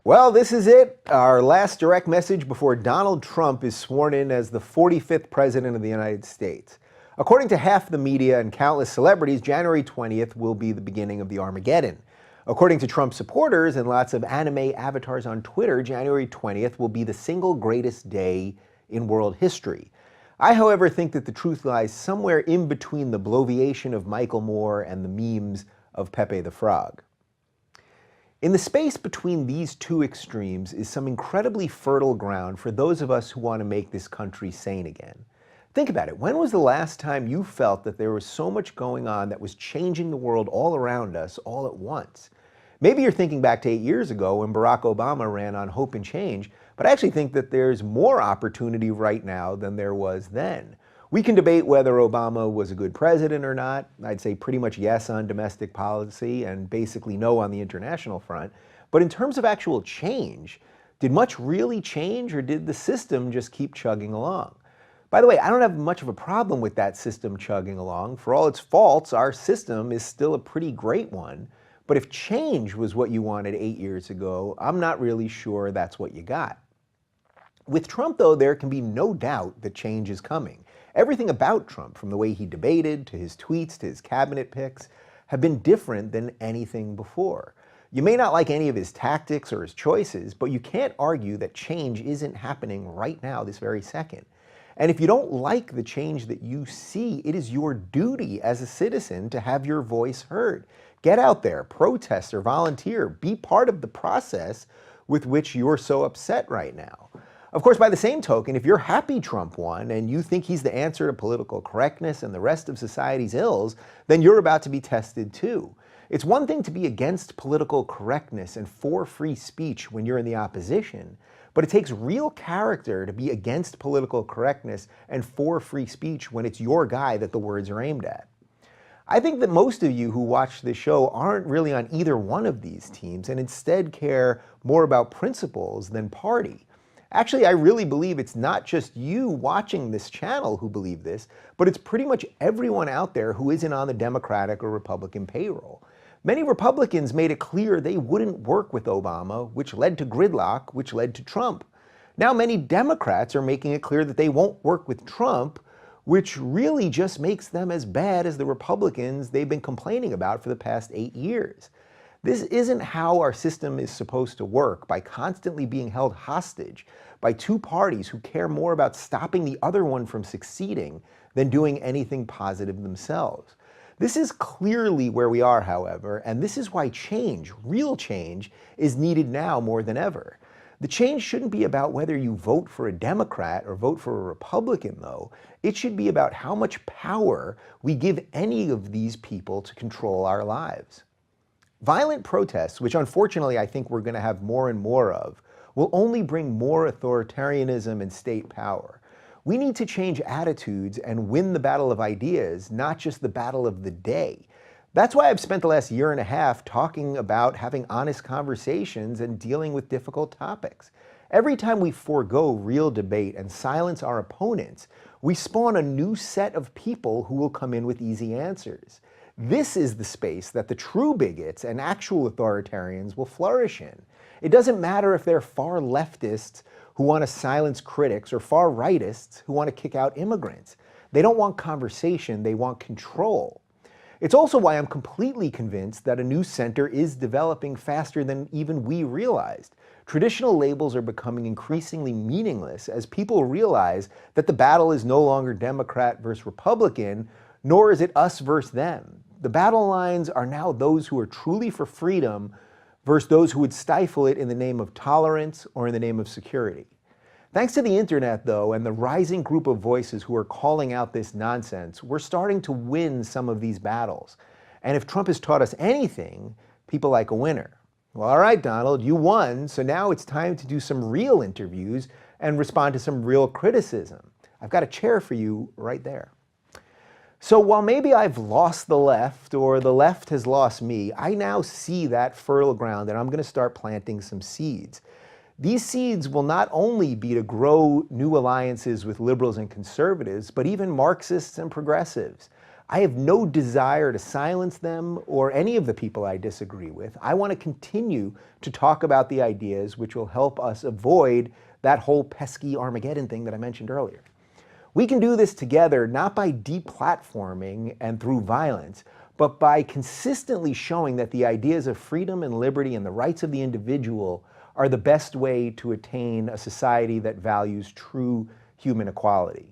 Well, this is it, our last direct message before Donald Trump is sworn in as the 45th President of the United States. According to half the media and countless celebrities, January 20th will be the beginning of the Armageddon. According to Trump supporters and lots of anime avatars on Twitter, January 20th will be the single greatest day in world history. I, however, think that the truth lies somewhere in between the bloviation of Michael Moore and the memes of Pepe the Frog. In the space between these two extremes is some incredibly fertile ground for those of us who want to make this country sane again. Think about it. When was the last time you felt that there was so much going on that was changing the world all around us all at once? Maybe you're thinking back to 8 years ago when Barack Obama ran on hope and change, but I actually think that there's more opportunity right now than there was then. We can debate whether Obama was a good president or not. I'd say pretty much yes on domestic policy and basically no on the international front. But in terms of actual change, did much really change, or did the system just keep chugging along? By the way, I don't have much of a problem with that system chugging along. For all its faults, our system is still a pretty great one. But if change was what you wanted 8 years ago, I'm not really sure that's what you got. With Trump, though, there can be no doubt that change is coming. Everything about Trump, from the way he debated, to his tweets, to his cabinet picks, have been different than anything before. You may not like any of his tactics or his choices, but you can't argue that change isn't happening right now, this very second. And if you don't like the change that you see, it is your duty as a citizen to have your voice heard. Get out there, protest or volunteer, be part of the process with which you're so upset right now. Of course, by the same token, if you're happy Trump won and you think he's the answer to political correctness and the rest of society's ills, then you're about to be tested too. It's one thing to be against political correctness and for free speech when you're in the opposition, but it takes real character to be against political correctness and for free speech when it's your guy that the words are aimed at. I think that most of you who watch this show aren't really on either one of these teams and instead care more about principles than party. Actually, I really believe it's not just you watching this channel who believe this, but it's pretty much everyone out there who isn't on the Democratic or Republican payroll. Many Republicans made it clear they wouldn't work with Obama, which led to gridlock, which led to Trump. Now many Democrats are making it clear that they won't work with Trump, which really just makes them as bad as the Republicans they've been complaining about for the past 8 years. This isn't how our system is supposed to work, by constantly being held hostage by two parties who care more about stopping the other one from succeeding than doing anything positive themselves. This is clearly where we are, however, and this is why change, real change, is needed now more than ever. The change shouldn't be about whether you vote for a Democrat or vote for a Republican, though. It should be about how much power we give any of these people to control our lives. Violent protests, which unfortunately I think we're going to have more and more of, will only bring more authoritarianism and state power. We need to change attitudes and win the battle of ideas, not just the battle of the day. That's why I've spent the last year and a half talking about having honest conversations and dealing with difficult topics. Every time we forego real debate and silence our opponents, we spawn a new set of people who will come in with easy answers. This is the space that the true bigots and actual authoritarians will flourish in. It doesn't matter if they're far leftists who want to silence critics or far rightists who want to kick out immigrants. They don't want conversation, they want control. It's also why I'm completely convinced that a new center is developing faster than even we realized. Traditional labels are becoming increasingly meaningless as people realize that the battle is no longer Democrat versus Republican, nor is it us versus them. The battle lines are now those who are truly for freedom versus those who would stifle it in the name of tolerance or in the name of security. Thanks to the internet, though, and the rising group of voices who are calling out this nonsense, we're starting to win some of these battles. And if Trump has taught us anything, people like a winner. Well, all right, Donald, you won, so now it's time to do some real interviews and respond to some real criticism. I've got a chair for you right there. So while maybe I've lost the left, or the left has lost me, I now see that fertile ground and I'm going to start planting some seeds. These seeds will not only be to grow new alliances with liberals and conservatives, but even Marxists and progressives. I have no desire to silence them or any of the people I disagree with. I want to continue to talk about the ideas which will help us avoid that whole pesky Armageddon thing that I mentioned earlier. We can do this together, not by deplatforming and through violence, but by consistently showing that the ideas of freedom and liberty and the rights of the individual are the best way to attain a society that values true human equality.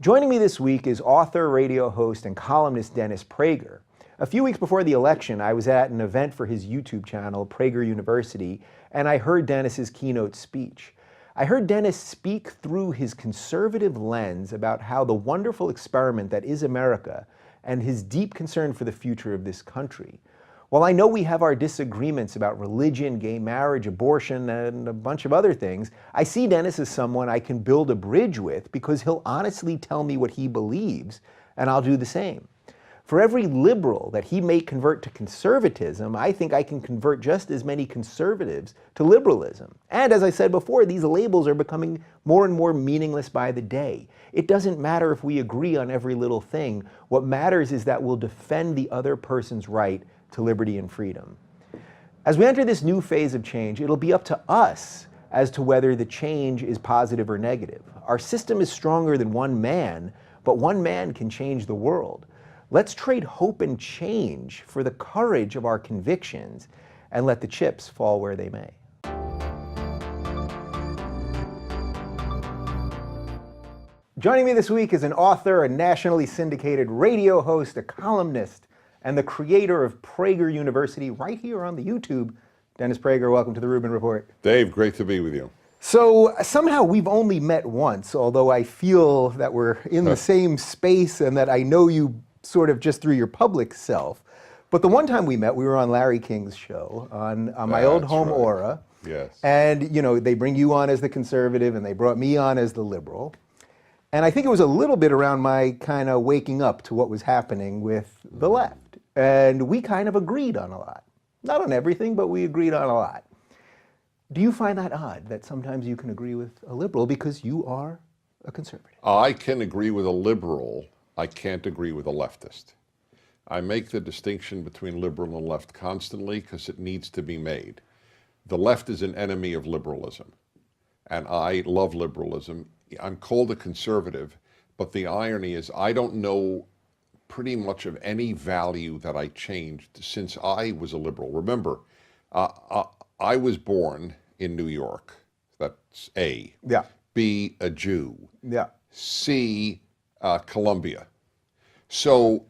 Joining me this week is author, radio host, and columnist Dennis Prager. A few weeks before the election, I was at an event for his YouTube channel, Prager University, and I heard Dennis's keynote speech. I heard Dennis speak through his conservative lens about how the wonderful experiment that is America and his deep concern for the future of this country. While I know we have our disagreements about religion, gay marriage, abortion, and a bunch of other things, I see Dennis as someone I can build a bridge with because he'll honestly tell me what he believes, and I'll do the same. For every liberal that he may convert to conservatism, I think I can convert just as many conservatives to liberalism. And as I said before, these labels are becoming more and more meaningless by the day. It doesn't matter if we agree on every little thing. What matters is that we'll defend the other person's right to liberty and freedom. As we enter this new phase of change, it'll be up to us as to whether the change is positive or negative. Our system is stronger than one man, but one man can change the world. Let's trade hope and change for the courage of our convictions and let the chips fall where they may. Joining me this week is an author, a nationally syndicated radio host, a columnist, and the creator of Prager University right here on the YouTube. Dennis Prager, welcome to the Rubin Report. Dave, great to be with you. So somehow we've only met once, although I feel that we're in the same space and that I know you sort of just through your public self. But the one time we met, we were on Larry King's show on my old home, right. Aura. Yes. And, you know, they bring you on as the conservative and they brought me on as the liberal. And I think it was a little bit around my kind of waking up to what was happening with the left. And we kind of agreed on a lot. Not on everything, but we agreed on a lot. Do you find that odd that sometimes you can agree with a liberal because you are a conservative? I can agree with a liberal. I can't agree with a leftist. I make the distinction between liberal and left constantly because it needs to be made. The left is an enemy of liberalism, and I love liberalism. I'm called a conservative, but the irony is I don't know pretty much of any value that I changed since I was a liberal. Remember, I was born in New York. That's A. Yeah. B, a Jew. Yeah. C, Columbia. So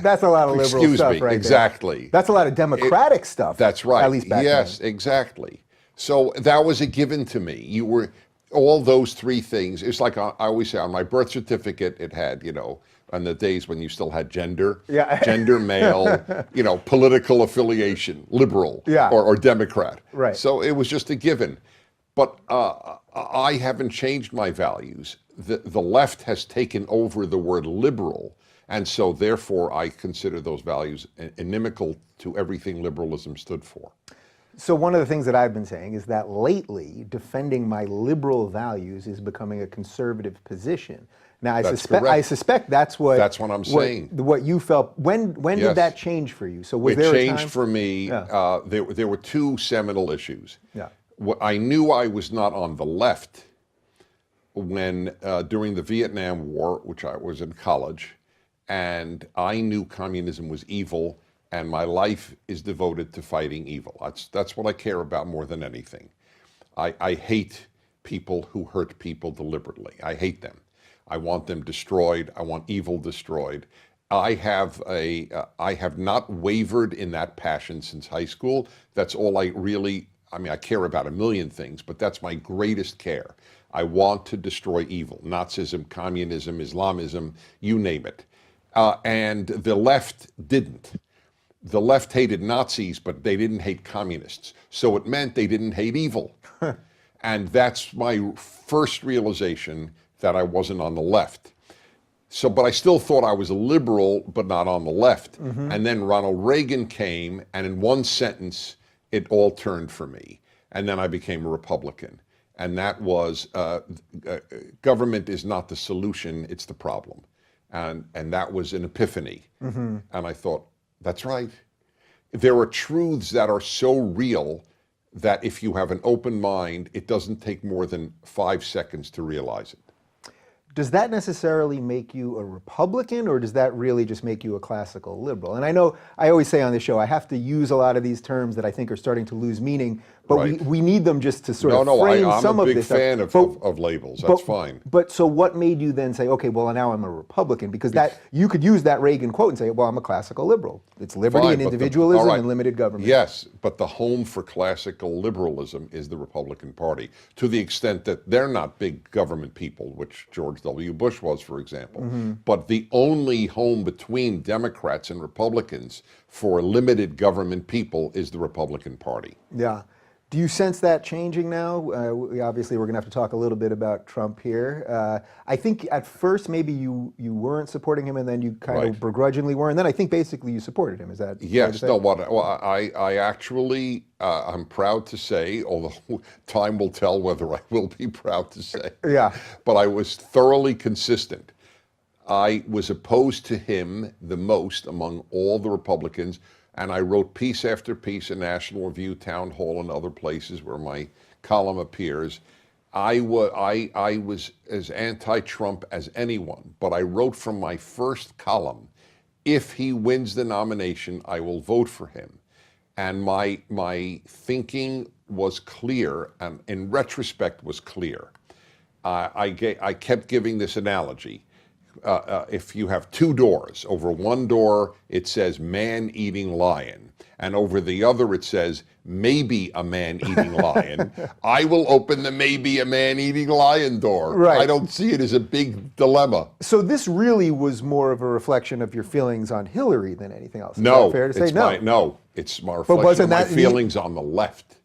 that's a lot of liberal excuse stuff me, right exactly. there. That's a lot of democratic stuff. That's right. At least back yes, then. exactly. So that was a given to me. You were all those three things. It's like I always say on my birth certificate, it had, you know, on the days when you still had gender, gender, male, you know, political affiliation, liberal or Democrat. Right. So it was just a given. But I haven't changed my values. The left has taken over the word liberal, and so therefore I consider those values inimical to everything liberalism stood for. So one of the things that I've been saying is that lately defending my liberal values is becoming a conservative position. Now I suspect that's what I'm saying. What you felt. When did that change for you? So was there a time? It changed for me. Yeah. There were two seminal issues. Yeah. I knew I was not on the left when during the Vietnam War, which I was in college, and I knew communism was evil, and my life is devoted to fighting evil. That's what I care about more than anything. I hate people who hurt people deliberately. I hate them. I want them destroyed. I want evil destroyed. I have not wavered in that passion since high school. That's all I really. I mean, I care about a million things, but that's my greatest care. I want to destroy evil, Nazism, communism, Islamism, you name it. And the left didn't. The left hated Nazis, but they didn't hate communists. So it meant they didn't hate evil. And that's my first realization that I wasn't on the left. So, but I still thought I was a liberal, but not on the left. Mm-hmm. And then Ronald Reagan came, and in one sentence, it all turned for me. And then I became a Republican. And that was, government is not the solution, it's the problem. and that was an epiphany. And I thought, that's right. There are truths that are so real that if you have an open mind, it doesn't take more than 5 seconds to realize it. Does that necessarily make you a Republican, or does that really just make you a classical liberal? And I know I always say on this show, I have to use a lot of these terms that I think are starting to lose meaning, but Right. we need them just to sort of No, frame I'm some a of big this fan stuff. of labels. That's fine. But so what made you then say, okay, well, now I'm a Republican? Because that you could use that Reagan quote and say, well, I'm a classical liberal. It's liberty Fine, and but individualism all right. and limited government. Yes, but the home for classical liberalism is the Republican Party, to the extent that they're not big government people, which George W. Bush was, for example. But the only home between Democrats and Republicans for limited government people is the Republican Party. Yeah. Do you sense that changing now? Obviously, we're going to have to talk a little bit about Trump here. I think at first maybe you weren't supporting him, and then you kind of begrudgingly were, and then I think basically you supported him. Is that fair to Yes, say? no, I actually, I'm proud to say, although time will tell whether I will be proud to say, Yeah. but I was thoroughly consistent. I was opposed to him the most among all the Republicans, and I wrote piece after piece in National Review, Town Hall, and other places where my column appears. I was as anti-Trump as anyone, but I wrote from my first column, if he wins the nomination, I will vote for him. And my thinking was clear, and in retrospect was clear. I kept giving this analogy. If you have two doors, over one door it says man-eating lion, and over the other it says maybe a man-eating lion, I will open the maybe a man-eating lion door. Right. I don't see it as a big dilemma. So this really was more of a reflection of your feelings on Hillary than anything else. Is No, that fair to say? It's my reflection wasn't of my that feelings on the left.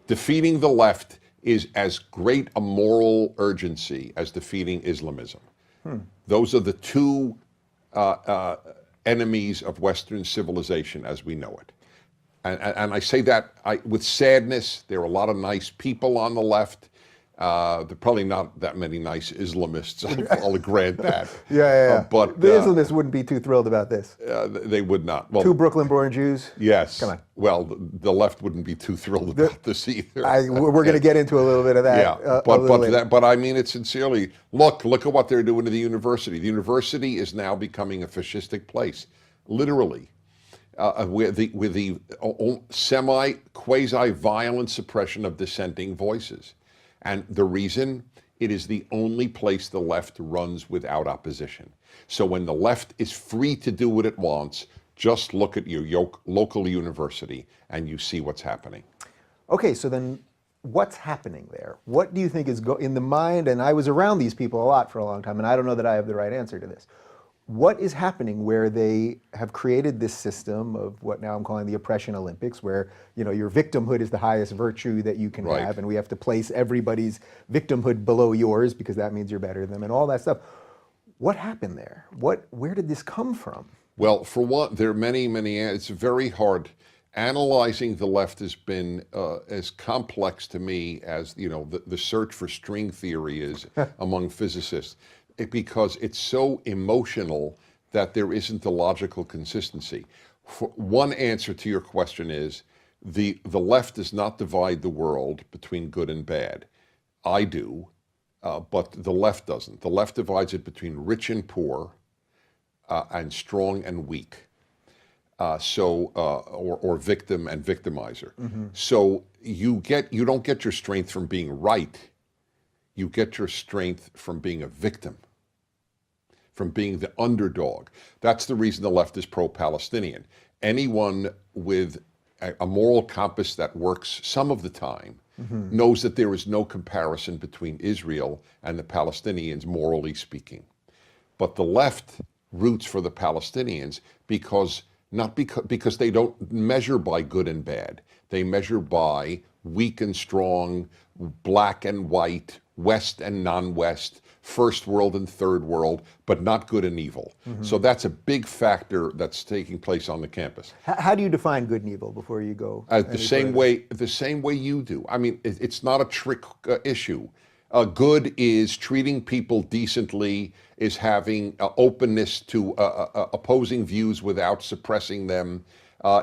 Defeating the left is as great a moral urgency as defeating Islamism. Those are the two enemies of Western civilization as we know it. And I say that with sadness. There are a lot of nice people on the left. There are probably not that many nice Islamists, I'll grant that. Yeah. But the Islamists wouldn't be too thrilled about this. they would not. Well, Two Brooklyn-born Jews. yes. Come on. Well, the left wouldn't be too thrilled about this either. We're going to get into a little bit of that. Yeah, but I mean it sincerely. Look at what they're doing to the university. The university is now becoming a fascistic place, literally, with the quasi-violent suppression of dissenting voices. And the reason, it is the only place the left runs without opposition. So when the left is free to do what it wants, just look at your local university and you see what's happening. Okay, so then what's happening there? What do you think is in the mind, and I was around these people a lot for a long time, and I don't know that I have the right answer to this. What is happening where they have created this system of what now I'm calling the oppression Olympics, where your victimhood is the highest virtue that you can have, and we have to place everybody's victimhood below yours because that means you're better than them, and all that stuff. What happened there? Where did this come from? Well, for one, there are many. It's very hard. Analyzing the left has been as complex to me as the search for string theory is among physicists. Because it's so emotional that there isn't a logical consistency. One answer to your question is the left does not divide the world between good and bad. I do, but the left doesn't. The left divides it between rich and poor, and strong and weak. Or victim and victimizer. So you don't get your strength from being right. You get your strength from being a victim, from being the underdog. That's the reason the left is pro-Palestinian. Anyone with a moral compass that works some of the time knows that there is no comparison between Israel and the Palestinians, morally speaking. But the left roots for the Palestinians because they don't measure by good and bad. They measure by weak and strong, black and white, West and non-West, first world and third world, but not good and evil. So that's a big factor that's taking place on the campus. How do you define good and evil before you go? The same way you do. I mean, it's not a trick issue. Good is treating people decently, is having openness to opposing views without suppressing them,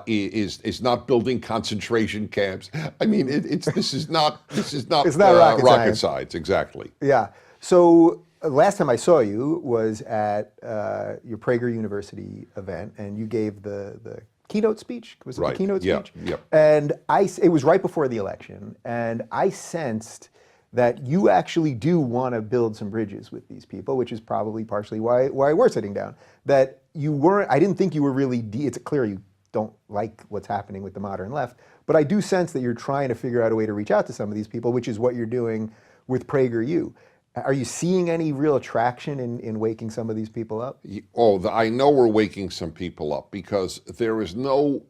is not building concentration camps. I mean, this is not It's not rocket rocket science. science, exactly. Yeah. So last time I saw you was at your Prager University event, and you gave the keynote speech. Was it Right. the keynote Yeah. speech? Yep. And it was right before the election, and I sensed that you actually do want to build some bridges with these people, which is probably partially why we're sitting down. That you weren't. I didn't think you were really. It's clear you don't like what's happening with the modern left, but I do sense that you're trying to figure out a way to reach out to some of these people, which is what you're doing with PragerU. Are you seeing any real traction in waking some of these people up? I know we're waking some people up because there is not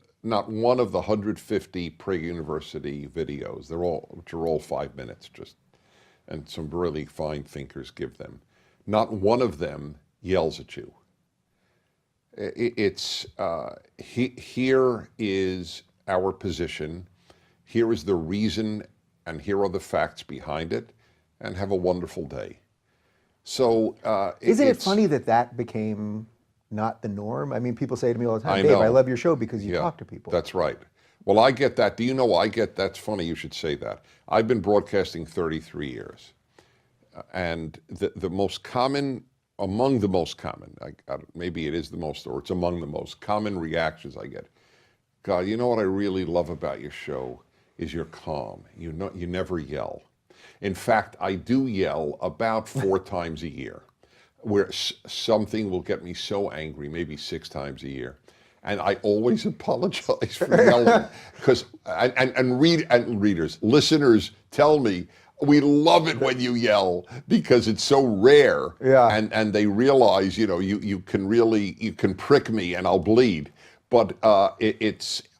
one of the 150 Prager University videos, which are all 5 minutes, and some really fine thinkers give them. Not one of them yells at you. Here is our position, here is the reason, and here are the facts behind it, and have a wonderful day. So Isn't it funny that became not the norm? I mean, people say to me all the time, I Dave, know. I love your show because you Yeah, talk to people. that's right. Well, I get that. Do you know, that's funny you should say that. I've been broadcasting 33 years. And the most common, among the most common, maybe it is the most, or it's among the most common reactions I get. God, you know what I really love about your show is you're calm. You never yell. In fact, I do yell about 4 times a year, where something will get me so angry, maybe 6 times a year. And I always apologize for yelling because, readers, listeners tell me, we love it when you yell because it's so rare. Yeah. And they realize, you can prick me and I'll bleed. But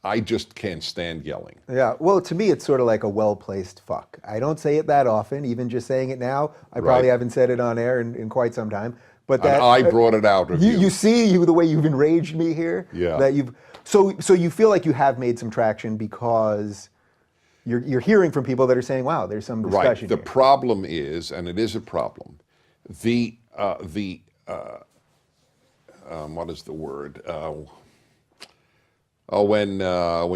I just can't stand yelling. Yeah, well, to me, it's sort of like a well-placed fuck. I don't say it that often, even just saying it now. I probably haven't said it on air in quite some time. But And I brought it out of you. You see the way you've enraged me here? Yeah. That so you feel like you have made some traction because you're hearing from people that are saying, wow, there's some discussion Right. The here. problem is, and it is a problem, what is the word? When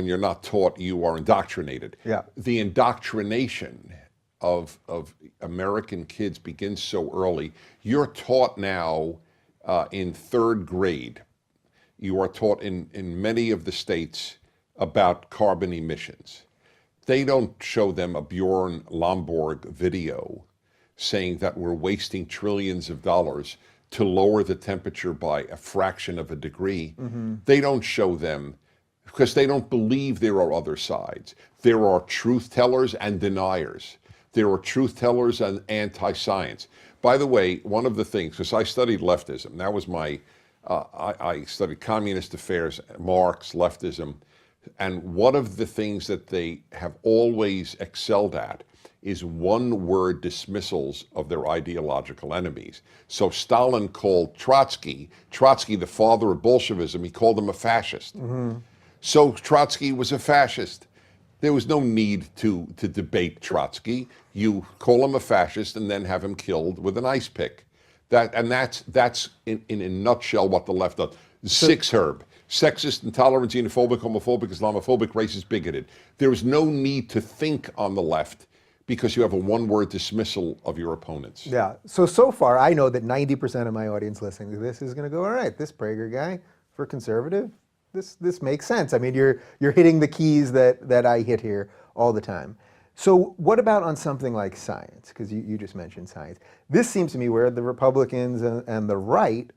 you're not taught, you are indoctrinated. Yeah. The indoctrination of American kids begins so early. You're taught now in 3rd grade. You are taught in many of the states about carbon emissions. They don't show them a Bjorn Lomborg video saying that we're wasting trillions of dollars to lower the temperature by a fraction of a degree. Mm-hmm. They don't show them because they don't believe there are other sides. There are truth tellers and deniers. There are truth tellers and anti-science. By the way, one of the things, because I studied leftism, that was I studied communist affairs, Marx, leftism, and one of the things that they have always excelled at is one-word dismissals of their ideological enemies. So Stalin called Trotsky, the father of Bolshevism, he called him a fascist. Mm-hmm. So Trotsky was a fascist. There was no need to debate Trotsky. You call him a fascist and then have him killed with an ice pick. That's in a nutshell what the left does. 6 Herb. Sexist, intolerant, xenophobic, homophobic, Islamophobic, racist, bigoted. There is no need to think on the left because you have a one-word dismissal of your opponents. Yeah, so far I know that 90% of my audience listening to this is going to go, all right, this Prager guy, for conservative, this makes sense. I mean, you're hitting the keys that I hit here all the time. So what about on something like science? Because you just mentioned science. This seems to me where the Republicans and the right,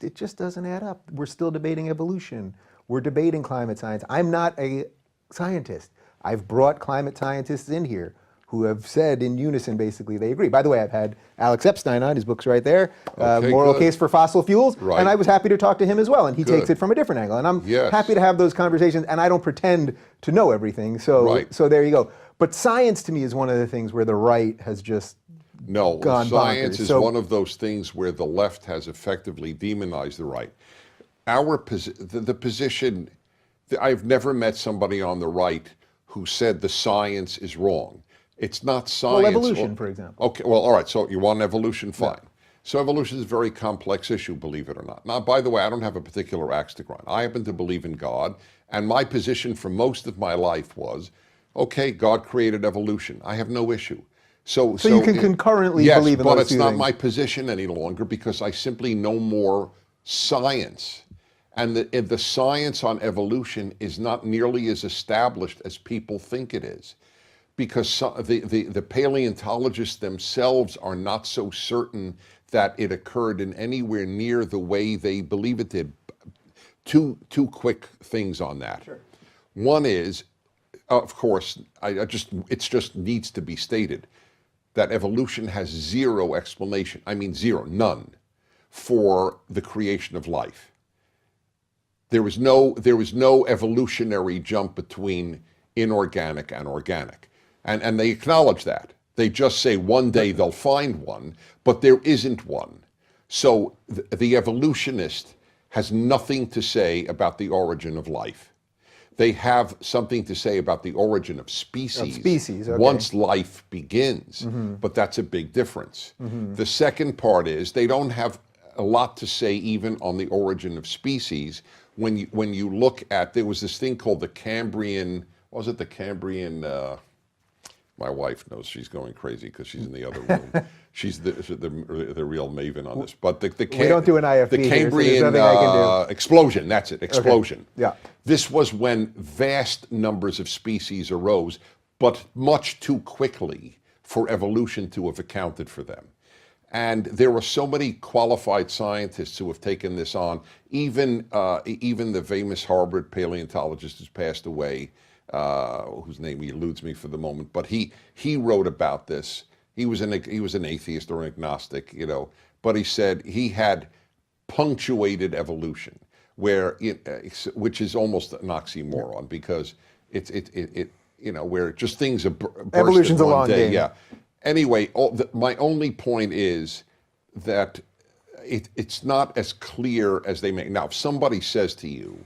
it just doesn't add up. We're still debating evolution. We're debating climate science. I'm not a scientist. I've brought climate scientists in here who have said in unison, basically, they agree. By the way, I've had Alex Epstein on, his book's right there, Okay, Moral good. Case for Fossil Fuels, Right. and I was happy to talk to him as well, and he Good. takes it from a different angle, and I'm Yes. happy to have those conversations, and I don't pretend to know everything, so Right. so there you go. But science, to me, is one of the things where the right has just No, gone science bonkers. is So- one of those things where the left has effectively demonized the right. The position, I've never met somebody on the right who said the science is wrong. It's not Well, science. evolution, for example. Okay, well, all right, so you want evolution? Fine. So evolution is a very complex issue, believe it or not. Now, by the way, I don't have a particular axe to grind. I happen to believe in God, and my position for most of my life was, okay, God created evolution. I have no issue. So you can concurrently believe in but those it's two not things. my position any longer because I simply know more science. And the science on evolution is not nearly as established as people think it is. Because the paleontologists themselves are not so certain that it occurred in anywhere near the way they believe it did. Two quick things on that. Sure. One is, of course, it just needs to be stated that evolution has zero explanation. I mean zero, none, for the creation of life. There was no evolutionary jump between inorganic and organic. And they acknowledge that. They just say one day they'll find one, but there isn't one. So the evolutionist has nothing to say about the origin of life. They have something to say about the origin of species, okay. Once life begins, but that's a big difference. The second part is they don't have a lot to say even on the origin of species. When you look at, there was this thing called the Cambrian, was it the Cambrian, my wife knows she's going crazy because she's in the other room. She's the real maven on this. But we don't do an IFB the Cambrian here, so there's nothing I can do. explosion, that's it, explosion. Okay. Yeah. This was when vast numbers of species arose, but much too quickly for evolution to have accounted for them. And there were so many qualified scientists who have taken this on. Even the famous Harvard paleontologist who's passed away, whose name eludes me for the moment, but he wrote about this. He was an atheist or an agnostic, but he said he had punctuated evolution, which is almost an oxymoron because where just things are burst Evolution's in a one long day. game. Yeah. Anyway, my only point is that it's not as clear as they make. Now, if somebody says to you,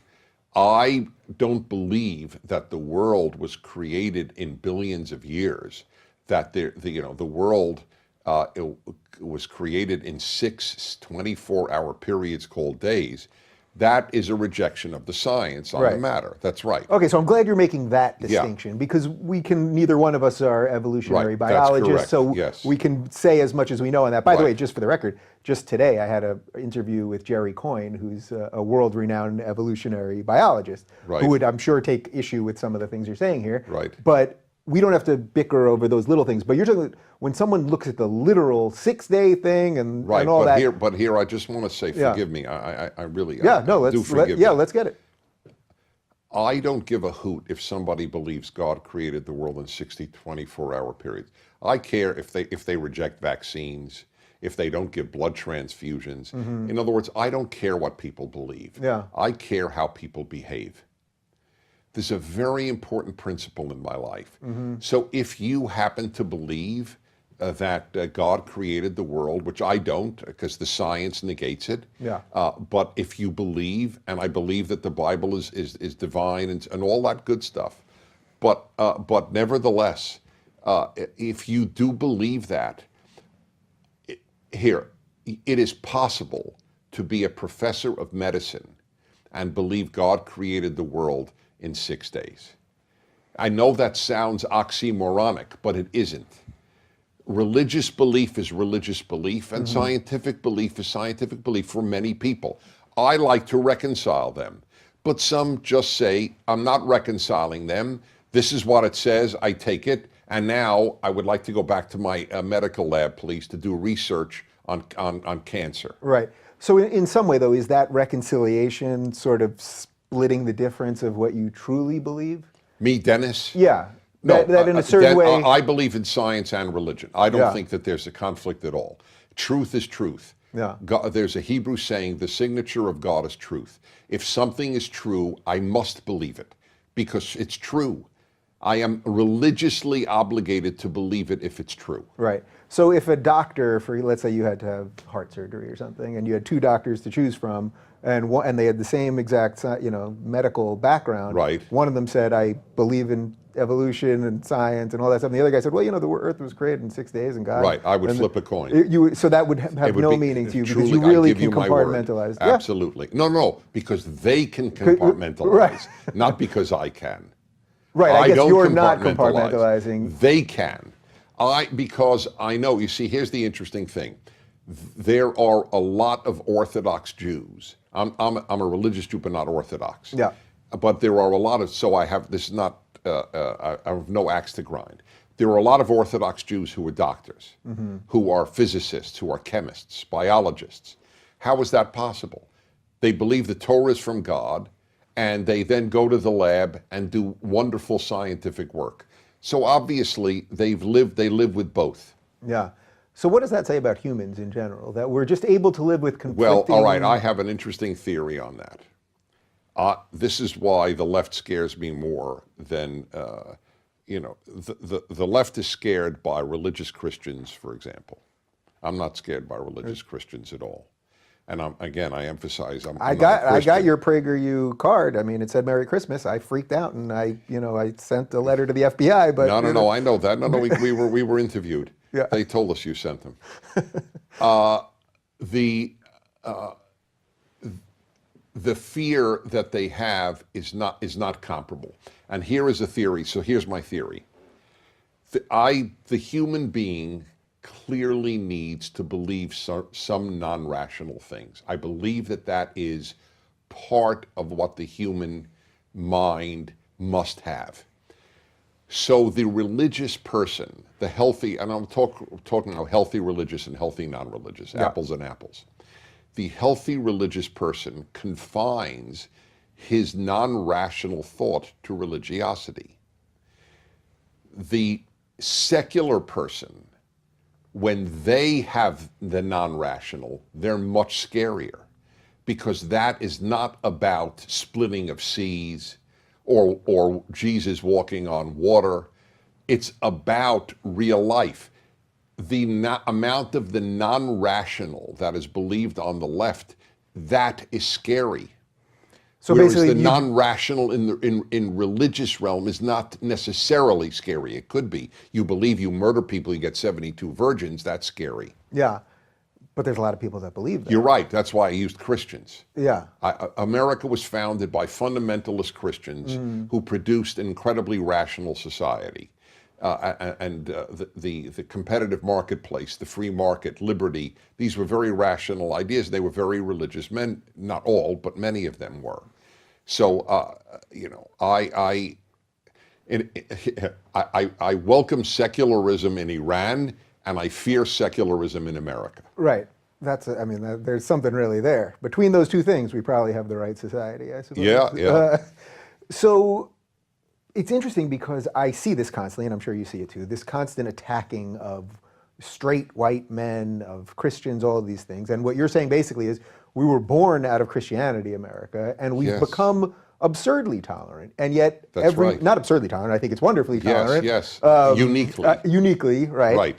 I don't believe that the world was created in billions of years, that the world it was created in 6 24-hour periods called days, that is a rejection of the science on the matter. That's right. Okay, so I'm glad you're making that distinction because neither one of us are evolutionary biologists, so we can say as much as we know on that. By the way, just for the record, just today I had an interview with Jerry Coyne, who's a world-renowned evolutionary biologist, who would, I'm sure, take issue with some of the things you're saying here. Right. But we don't have to bicker over those little things. But you're talking when someone looks at the literal 6-day thing and all that. But here, I just want to say, forgive me. I really let's get it. I don't give a hoot if somebody believes God created the world in 60 24-hour periods. I care if they reject vaccines, if they don't give blood transfusions. In other words, I don't care what people believe. I care how people behave. There's a very important principle in my life. So if you happen to believe that God created the world, which I don't, because the science negates it. But if you believe, and I believe that the Bible is divine and all that good stuff, but nevertheless, if you do believe that, it is possible to be a professor of medicine and believe God created the world in 6 days. I know that sounds oxymoronic, but it isn't. Religious belief is religious belief, and scientific belief is scientific belief for many people. I like to reconcile them, but some just say, I'm not reconciling them. This is what it says, I take it, and now I would like to go back to my medical lab, please, to do research on cancer. Right. So in some way, though, is that reconciliation sort of splitting the difference of what you truly believe? Me, Dennis? Yeah. No, that in a certain way. I believe in science and religion. I don't think that there's a conflict at all. Truth is truth. God, there's a Hebrew saying, the signature of God is truth. If something is true, I must believe it because it's true. I am religiously obligated to believe it if it's true. Right. So if a doctor, let's say you had to have heart surgery or something, and you had 2 doctors to choose from, and they had the same exact medical background. Right. One of them said, I believe in evolution and science and all that stuff. And the other guy said, well, the Earth was created in 6 days, and God. Right. I would and flip a coin. So that would have It would no be- meaning to you truly, because you I really give can you my word. compartmentalize. Yeah. Absolutely. No, because they can compartmentalize, Right. not because I can. Right. I guess don't you're not compartmentalize. compartmentalizing. They can. Because I know, you see, here's the interesting thing. There are a lot of Orthodox Jews. I'm a religious Jew, but not Orthodox. Yeah. But there are a lot of, so I have, this is not, I have no axe to grind. There are a lot of Orthodox Jews who are doctors, who are physicists, who are chemists, biologists. How is that possible? They believe the Torah is from God, and they then go to the lab and do wonderful scientific work. So obviously they live with both. Yeah. So what does that say about humans in general? That we're just able to live with conflicting... Well, all right, I have an interesting theory on that. This is why the left scares me more than, the left is scared by religious Christians, for example. I'm not scared by religious Christians at all. And I emphasize, I got your PragerU card. I mean, it said Merry Christmas. I freaked out, and I sent a letter to the FBI. But No, I know that. No, we were interviewed. Yeah. They told us you sent them. The fear that they have is not comparable. And here is a theory. So here's my theory. The human being clearly needs to believe some non-rational things. I believe that is part of what the human mind must have. So the religious person, the healthy, and I'm talking about healthy religious and healthy non-religious, Yeah. apples and apples. The healthy religious person confines his non-rational thought to religiosity. The secular person, when they have the non-rational, they're much scarier, because that is not about splitting of seas or Jesus walking on water. It's about real life. The amount of the non-rational that is believed on the left, that is scary. So Whereas basically, the non-rational in religious realm is not necessarily scary. It could be. You believe you murder people, you get 72 virgins, that's scary. yeah, but there's a lot of people that believe that. You're right, that's why I used Christians. Yeah. America was founded by fundamentalist Christians who produced an incredibly rational society. The competitive marketplace, the free market, liberty, these were very rational ideas. They were very religious. Men, not all, but many of them were. So, I welcome secularism in Iran, and I fear secularism in America. Right. There's something really there. Between those two things, we probably have the right society, I suppose. Yeah. So it's interesting because I see this constantly, and I'm sure you see it too, this constant attacking of straight white men, of Christians, all of these things. And what you're saying basically is we were born out of Christianity, America, and we've Yes. become absurdly tolerant. And yet, That's right. not absurdly tolerant, I think it's wonderfully tolerant. Yes. Uniquely. Uniquely, right. Right.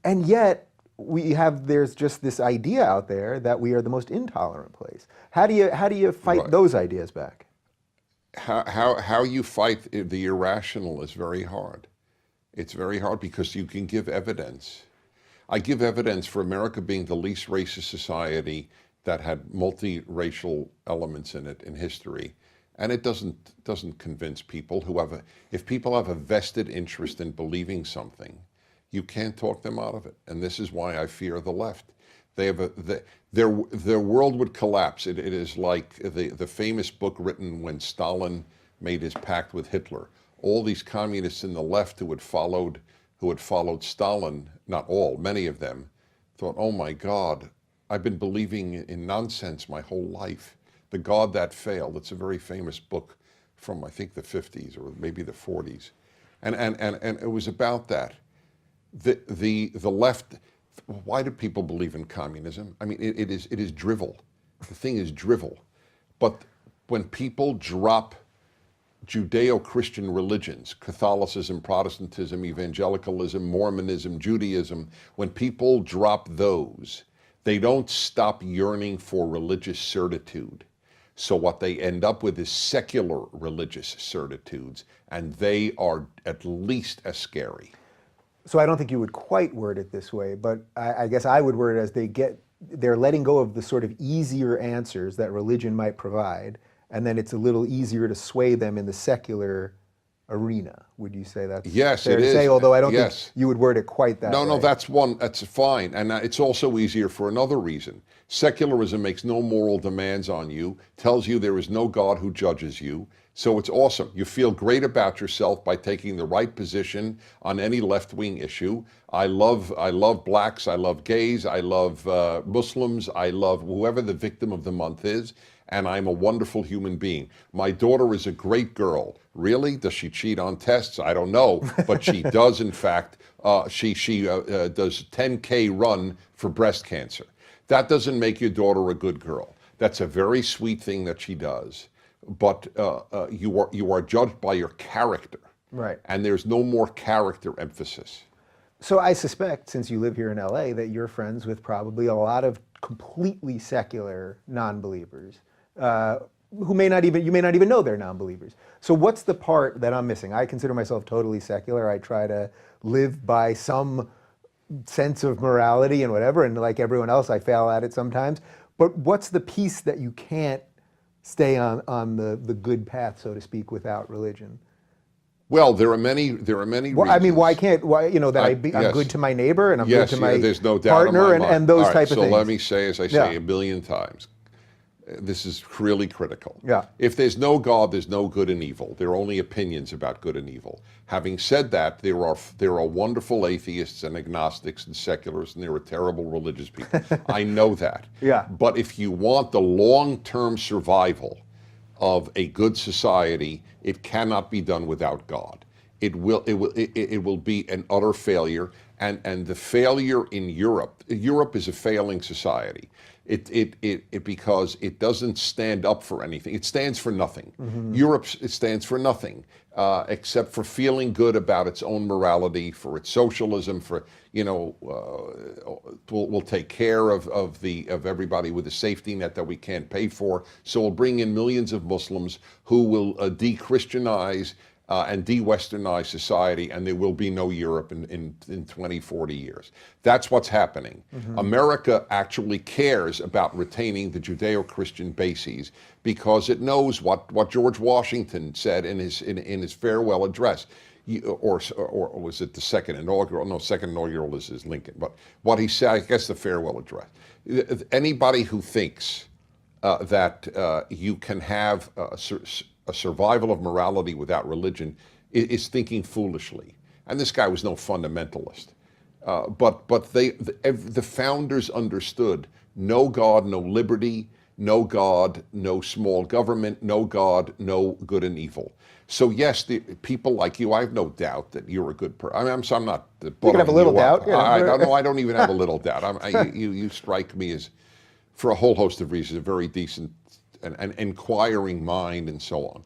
And yet, there's just this idea out there that we are the most intolerant place. How do you fight Right. those ideas back? How you fight the irrational is very hard. It's very hard because you can give evidence. I give evidence for America being the least racist society that had multiracial elements in it in history. And it doesn't convince people if people have a vested interest in believing something, you can't talk them out of it. And this is why I fear the left. They have their world would collapse. It is like the famous book written when Stalin made his pact with Hitler. All these communists in the left who had followed Stalin, not all, many of them, thought, oh my God, I've been believing in nonsense my whole life. The God That Failed. It's a very famous book from, I think, the 50s or maybe the 40s. And it was about that. The left, why do people believe in communism? I mean, it is drivel. The thing is drivel. But when people drop Judeo-Christian religions, Catholicism, Protestantism, evangelicalism, Mormonism, Judaism, when people drop those, They don't stop yearning for religious certitude. So what they end up with is secular religious certitudes, and they are at least as scary. So I don't think you would quite word it this way, but I guess I would word it as they're letting go of the sort of easier answers that religion might provide, and then it's a little easier to sway them in the secular arena. Would you say that's Yes, fair it to is. say? Although I don't think Yes. you would word it quite that way. No, that's fine. And it's also easier for another reason. Secularism makes no moral demands on you, tells you there is no God who judges you. So it's awesome. You feel great about yourself by taking the right position on any left-wing issue. I love blacks, I love gays, I love Muslims, I love whoever the victim of the month is, and I'm a wonderful human being. My daughter is a great girl. Really? Does she cheat on tests? I don't know, but she does, in fact. She does 10K run for breast cancer. That doesn't make your daughter a good girl. That's a very sweet thing that she does, but you are judged by your character. Right. And there's no more character emphasis. So I suspect, since you live here in LA, that you're friends with probably a lot of completely secular non-believers who you may not even know they're non-believers. So what's the part that I'm missing? I consider myself totally secular. I try to live by some sense of morality and whatever, and like everyone else, I fail at it sometimes. But what's the piece that you can't stay on the good path, so to speak, without religion? Well, there are many reasons. Well, I mean, why, that I'm yes. good to my neighbor and I'm Yes, good to my there's no doubt in partner my mind. and those All right, type of so things. let me say, as I say a million times, this is really critical. Yeah. If there's no God, there's no good and evil. There are only opinions about good and evil. Having said that, there are wonderful atheists and agnostics and secularists, and there are terrible religious people. I know that. Yeah. But if you want the long-term survival of a good society, it cannot be done without God. It will be an utter failure, and the failure in Europe is a failing society. Because it doesn't stand up for anything. It stands for nothing. It stands for nothing except for feeling good about its own morality, for its socialism, for we'll take care of everybody with a safety net that we can't pay for. So we'll bring in millions of Muslims who will de-Christianize and de-Westernize society, and there will be no Europe in 20, 40 years. That's what's happening. America actually cares about retaining the Judeo-Christian bases because it knows what George Washington said in his farewell address. Or was it the second inaugural? No, second inaugural is Lincoln. But what he said, I guess the farewell address. Anybody who thinks that you can have a survival of morality without religion is thinking foolishly. And this guy was no fundamentalist. But the founders understood no God, no liberty, no God, no small government, no God, no good and evil. So yes, the people like you, I have no doubt that you're a good person. I'm not. You can have a little doubt. I don't even have a little doubt. You strike me as, for a whole host of reasons, a very decent and inquiring mind and so on.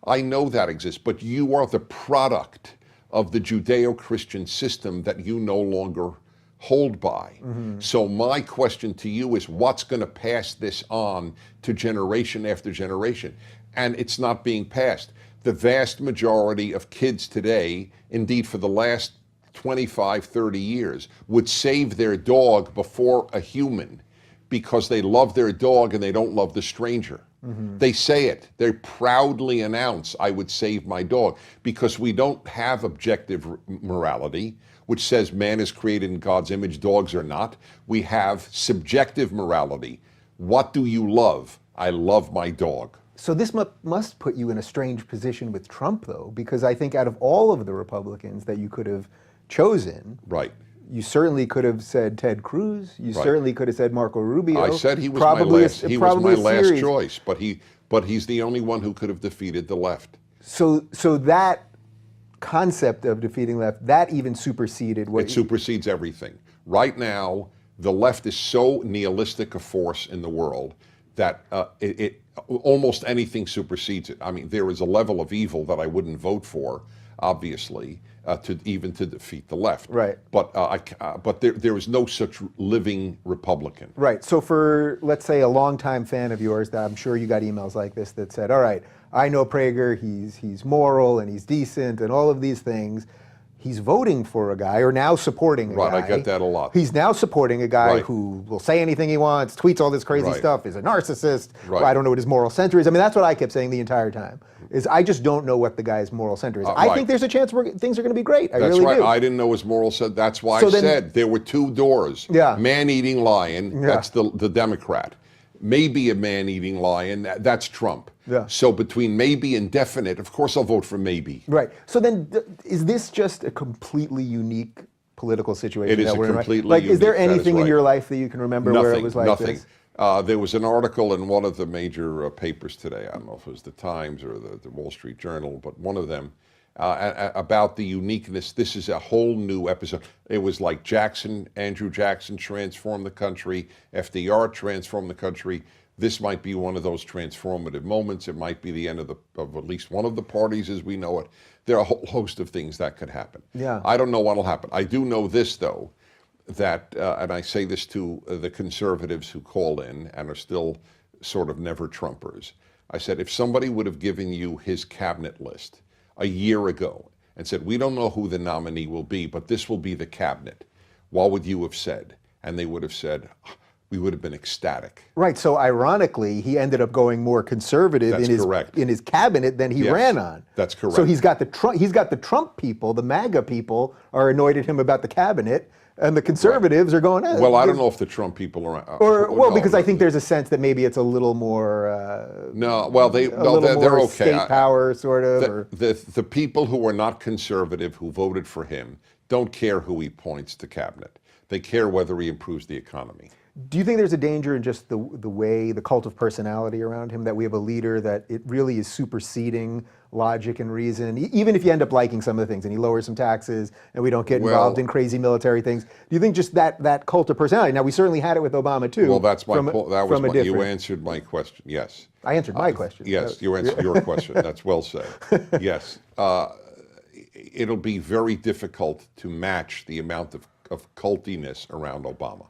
I know that exists, but you are the product of the Judeo-Christian system that you no longer hold by. So my question to you is, what's going to pass this on to generation after generation? And it's not being passed. The vast majority of kids today, indeed for the last 25, 30 years, would save their dog before a human because they love their dog and they don't love the stranger. They say it. They proudly announce, I would save my dog, because we don't have objective morality, which says man is created in God's image, dogs are not. We have subjective morality. What do you love? I love my dog. So this must put you in a strange position with Trump, though, because I think out of all of the Republicans that you could have chosen, right, you certainly could have said Ted Cruz. You certainly could have said Marco Rubio. I said he was my last. He was my last choice, but he's the only one who could have defeated the left. So that concept of defeating left, that even superseded what... It supersedes everything. Right now, the left is so nihilistic a force in the world that almost anything supersedes it. I mean, there is a level of evil that I wouldn't vote for. obviously, to defeat the left. Right. But there is no such living Republican. Right. So for, let's say, a longtime fan of yours, that I'm sure you got emails like this that said, all right, I know Prager, he's moral and he's decent and all of these things. He's voting for a guy, or now supporting a guy. Right, I get that a lot. He's now supporting a guy Right. who will say anything he wants, tweets all this crazy Right. stuff, is a narcissist. Right. Well, I don't know what his moral center is. I mean, that's what I kept saying the entire time, is I just don't know what the guy's moral center is. I right. think there's a chance things are going to be great. I That's really right. do. I didn't know his moral set. That's why So I then- said there were two doors. Yeah. Man-eating lion, Yeah. that's the Democrat. Maybe a man-eating lion, that's Trump. Yeah. So between maybe and definite, of course I'll vote for maybe. Right. So then, is this just a completely unique political situation? It is that a we're in, right? completely Like, is there unique- that is anything in right. your life that you can remember where it was like nothing. this? There was an article in one of the major papers today, I don't know if it was the Times or the Wall Street Journal, but one of them, about the uniqueness. This is a whole new episode. It was like Andrew Jackson transformed the country, FDR transformed the country. This might be one of those transformative moments. It might be the end of at least one of the parties as we know it. There are a whole host of things that could happen. Yeah. I don't know what'll happen. I do know this, though, that, and I say this to the conservatives who call in and are still sort of never Trumpers. I said, if somebody would have given you his cabinet list a year ago and said, we don't know who the nominee will be, but this will be the cabinet, what would you have said? And they would have said, we would have been ecstatic. Right. So ironically, he ended up going more conservative That's correct. in his cabinet than he Yes, ran on. that's correct. So he's got the Trump people, the MAGA people, are annoyed at him about the cabinet, and the conservatives are going. Well, I don't know if the Trump people are. Because I think there's a sense that maybe it's a little more. No, well, they're more okay. State power, sort of. The people who are not conservative who voted for him don't care who he appoints to cabinet. They care whether he improves the economy. Do you think there's a danger in just the way, the cult of personality around him, that we have a leader that it really is superseding logic and reason, even if you end up liking some of the things and he lowers some taxes and we don't get involved in crazy military things? Do you think just that cult of personality? Now, we certainly had it with Obama too. Well, that's my point. You answered my question. Yes. I answered my question. Yes, you answered your question. That's well said. Yes. It'll be very difficult to match the amount of cultiness around Obama.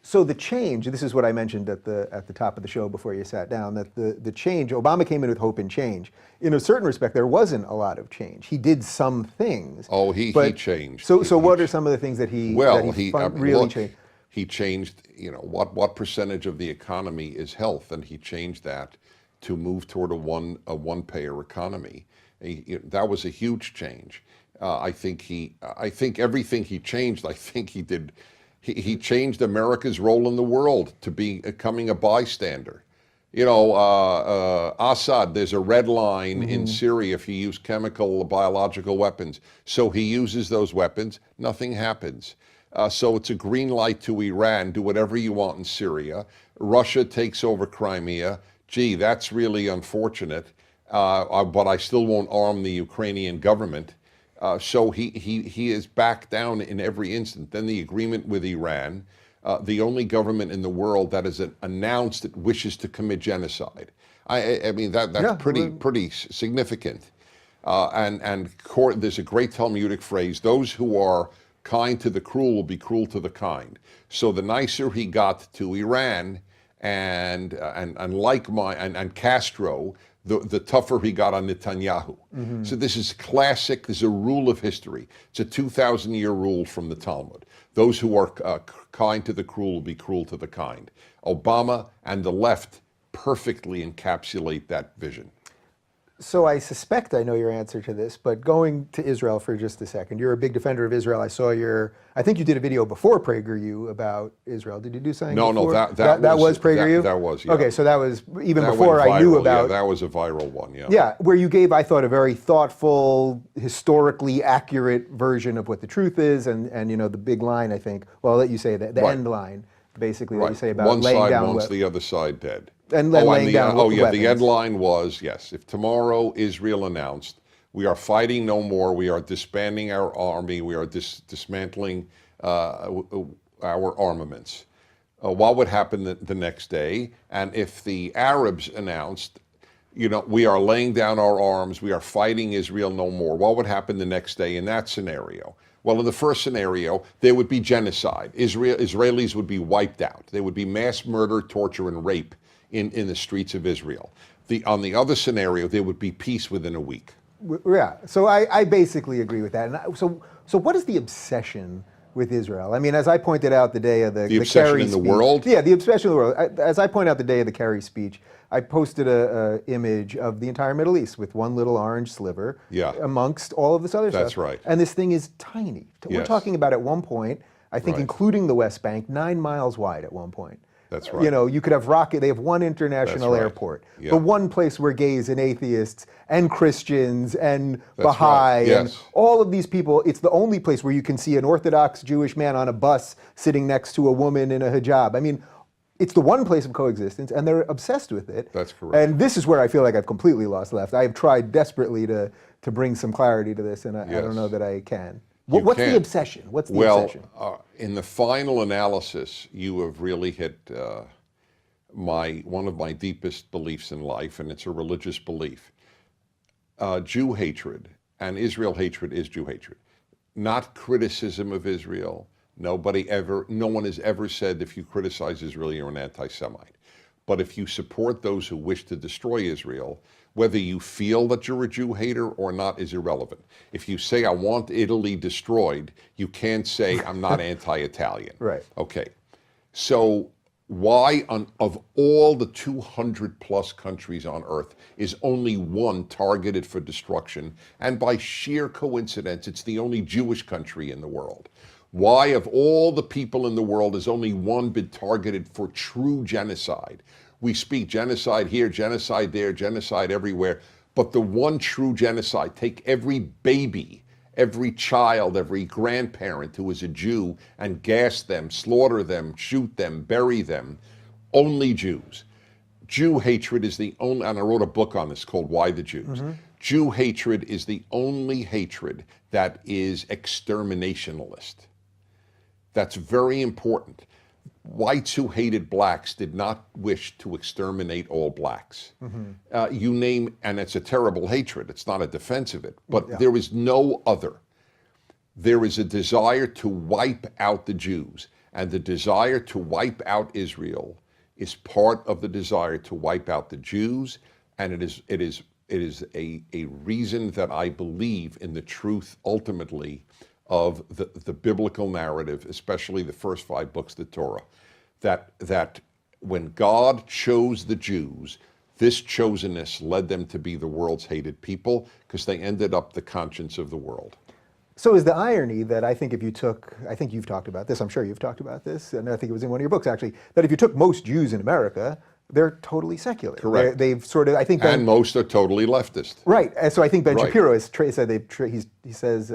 So the change, this is what I mentioned at the top of the show before you sat down, that the change, Obama came in with hope and change. In a certain respect, there wasn't a lot of change. He did some things. Oh, he changed. So what are some of the things that he really changed? He changed, what percentage of the economy is health, and he changed that to move toward a one-payer economy. That was a huge change. I think everything he changed, I think he did. He changed America's role in the world to becoming a bystander. Assad, there's a red line in Syria if you use chemical, biological weapons. So he uses those weapons, nothing happens. So it's a green light to Iran, do whatever you want in Syria. Russia takes over Crimea. Gee, that's really unfortunate, but I still won't arm the Ukrainian government. So he is back down in every instant. Then the agreement with Iran, the only government in the world that has announced it wishes to commit genocide. I mean that's pretty significant. There's a great Talmudic phrase: those who are kind to the cruel will be cruel to the kind. So the nicer he got to Iran and Castro, the tougher he got on Netanyahu. So this is classic. This is a rule of history. It's a 2,000-year rule from the Talmud. Those who are kind to the cruel will be cruel to the kind. Obama and the left perfectly encapsulate that vision. So I suspect I know your answer to this, but going to Israel for just a second, you're a big defender of Israel. I think you did a video before PragerU about Israel. Did you do something before? No, that was PragerU? That was, yeah. Okay, so that was even that before I knew about... Yeah, that was a viral one, yeah. Yeah, where you gave, I thought, a very thoughtful, historically accurate version of what the truth is, and the big line, I think, well, I'll let you say that, the end line, basically, that you say about one laying side down... wants the other side dead. And then laying down weapons. The end line was, yes, if tomorrow Israel announced, we are fighting no more, we are disbanding our army, we are dismantling our armaments, what would happen the next day? And if the Arabs announced, We are laying down our arms. We are fighting Israel no more. What would happen the next day in that scenario? Well, in the first scenario, there would be genocide. Israelis would be wiped out. There would be mass murder, torture, and rape in the streets of Israel. On the other scenario, there would be peace within a week. Yeah, so I basically agree with that. And so what is the obsession with Israel? I mean, as I pointed out the day of the obsession Kerry in the speech, world? Yeah, the obsession in the world. As I point out the day of the Kerry speech, I posted a image of the entire Middle East with one little orange sliver amongst all of this other stuff. That's right. And this thing is tiny. We're Yes. talking about at one point, I think Right. including the West Bank, 9 miles wide at one point. That's right. You know, you could have they have one international That's right. airport. Yeah. The one place where gays and atheists and Christians and That's Baha'i right. and Yes. all of these people, it's the only place where you can see an Orthodox Jewish man on a bus sitting next to a woman in a hijab. I mean, it's the one place of coexistence, and they're obsessed with it. That's correct. And this is where I feel like I've completely lost left. I have tried desperately to bring some clarity to this, and I don't Yes. know that I can. You What's the can. obsession? What's the Well, obsession? in the final analysis, you have really hit one of my deepest beliefs in life, and it's a religious belief. Jew hatred and Israel hatred is Jew hatred, not criticism of Israel. No one has ever said if you criticize Israel, you're an anti-Semite. But if you support those who wish to destroy Israel, whether you feel that you're a Jew hater or not is irrelevant. If you say, I want Italy destroyed, you can't say, I'm not anti-Italian. Right. Okay. So why, of all the 200 plus countries on earth, is only one targeted for destruction? And by sheer coincidence, it's the only Jewish country in the world. Why, of all the people in the world, has only one been targeted for true genocide? We speak genocide here, genocide there, genocide everywhere, but the one true genocide, take every baby, every child, every grandparent who is a Jew and gas them, slaughter them, shoot them, bury them, only Jews. Jew hatred is the only, and I wrote a book on this called Why the Jews. Mm-hmm. Jew hatred is the only hatred that is exterminationalist. That's very important. Whites who hated blacks did not wish to exterminate all blacks. Mm-hmm. You name, and it's a terrible hatred. It's not a defense of it, but there is no other. There is a desire to wipe out the Jews, and the desire to wipe out Israel is part of the desire to wipe out the Jews, and it is a reason that I believe in the truth ultimately of the biblical narrative, especially the first 5 books of the Torah, that when God chose the Jews, this chosenness led them to be the world's hated people because they ended up the conscience of the world. So is the irony that I think I think you've talked about this, I'm sure you've talked about this, and I think it was in one of your books actually, that if you took most Jews in America, they're totally secular. Correct. They've sort of, I think, and most are totally leftist. Right. And so I think Ben Right. Shapiro has said he says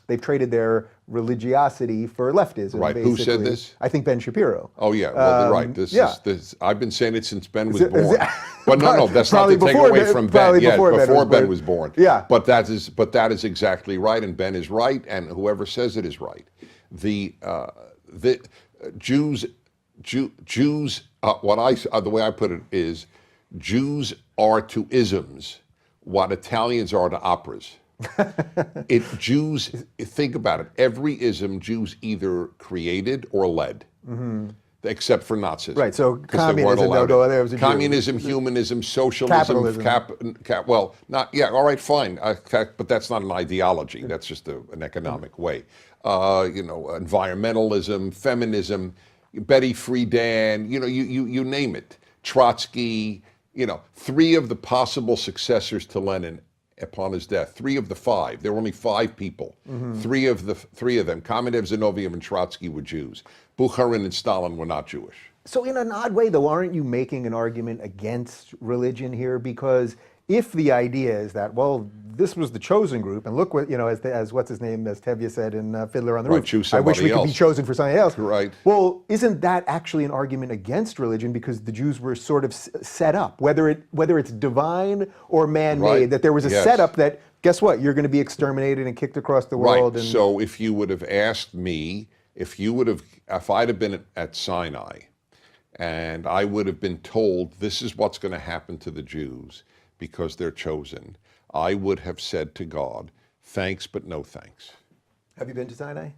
they've traded their religiosity for leftism. Right. Basically. Who said this? I think Ben Shapiro. Oh yeah. Well, they're right. This. I've been saying it since Ben was born. But no, that's not to take away from Ben. Yeah, before Ben was born. Yeah. But that is exactly right, and Ben is right, and whoever says it is right. The Jews. The way I put it is, Jews are to isms what Italians are to operas. Jews, think about it. Every ism, Jews either created or led, except for Nazism. Right. So communism, there was a communism, humanism, socialism, capitalism. Well, not all right, fine. But that's not an ideology. That's just an economic way. Environmentalism, feminism. Betty Friedan, you name it, Trotsky, 3 of the possible successors to Lenin upon his death, 3 of the 5. There were only 5 people. Mm-hmm. 3 of them, Kamenev, Zinoviev, and Trotsky were Jews. Bukharin and Stalin were not Jewish. So in an odd way, though, aren't you making an argument against religion here? Because if the idea is that, well, this was the chosen group, and look what, as what's his name, as Tevye said in Fiddler on the Roof, choose I wish we somebody could be chosen for something else. Right. Well, isn't that actually an argument against religion because the Jews were sort of set up, whether it's divine or man-made, that there was a setup that, guess what, you're going to be exterminated and kicked across the world. Right. So if you would have asked me, if I'd have been at Sinai, and I would have been told this is what's going to happen to the Jews, because they're chosen, I would have said to God, thanks, but no thanks. Have you been to Sinai?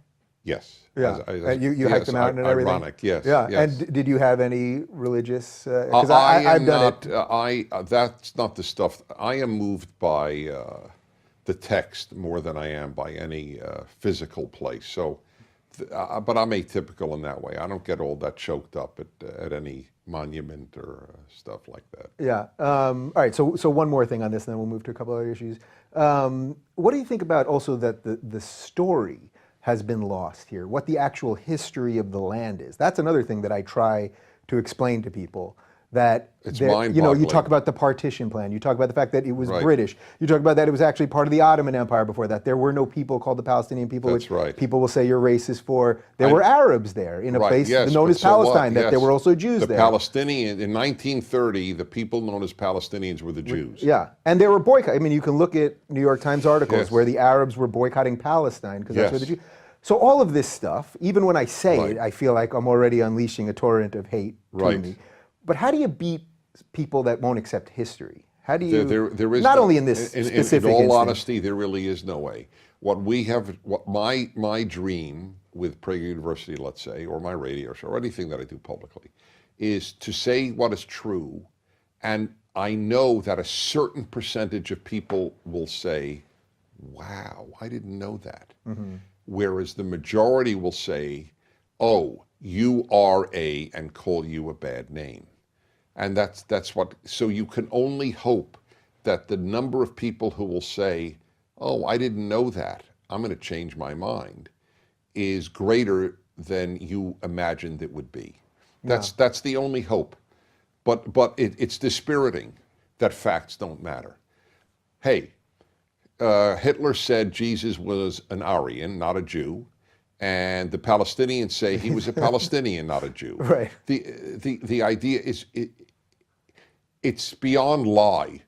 Yes. Yeah. And you yes, hiked the mountain and everything? Ironic, yes. Yeah. Yes. And did you have any religious? Because I've done it. That's not the stuff. I am moved by the text more than I am by any physical place. So, but I'm atypical in that way. I don't get all that choked up at any monument or stuff like that. Yeah. All right. So one more thing on this, and then we'll move to a couple other issues. What do you think about also that the story has been lost here? What the actual history of the land is? That's another thing that I try to explain to people. That it's mind-boggling. You talk about the partition plan. You talk about the fact that it was right. British. You talk about that it was actually part of the Ottoman Empire before that. There were no people called the Palestinian people, That's which right. people will say you're racist for. There were Arabs there in a right. place yes, known as Palestine. That there were also Jews the there. Palestinian in 1930, the people known as Palestinians were the Jews. Yeah, and they were boycotting. I mean, you can look at New York Times articles yes. where the Arabs were boycotting Palestine because that's yes. where the Jews. So all of this stuff, even when I say right. it, I feel like I'm already unleashing a torrent of hate to me. But how do you beat people that won't accept history? How do you? There is not no, only in this specific. In all instance. honesty, there really is no way. What my dream with Prager University, let's say, or my radio show, or anything that I do publicly, is to say what is true, and I know that a certain percentage of people will say, "Wow, I didn't know that," whereas the majority will say, "Oh, you are and call you a bad name." And that's what, so you can only hope that the number of people who will say, oh, I didn't know that, I'm going to change my mind, is greater than you imagined it would be. That's the only hope. But it's dispiriting that facts don't matter. Hey, Hitler said Jesus was an Aryan, not a Jew. And the Palestinians say he was a Palestinian, not a Jew. Right. The idea is it's beyond lie.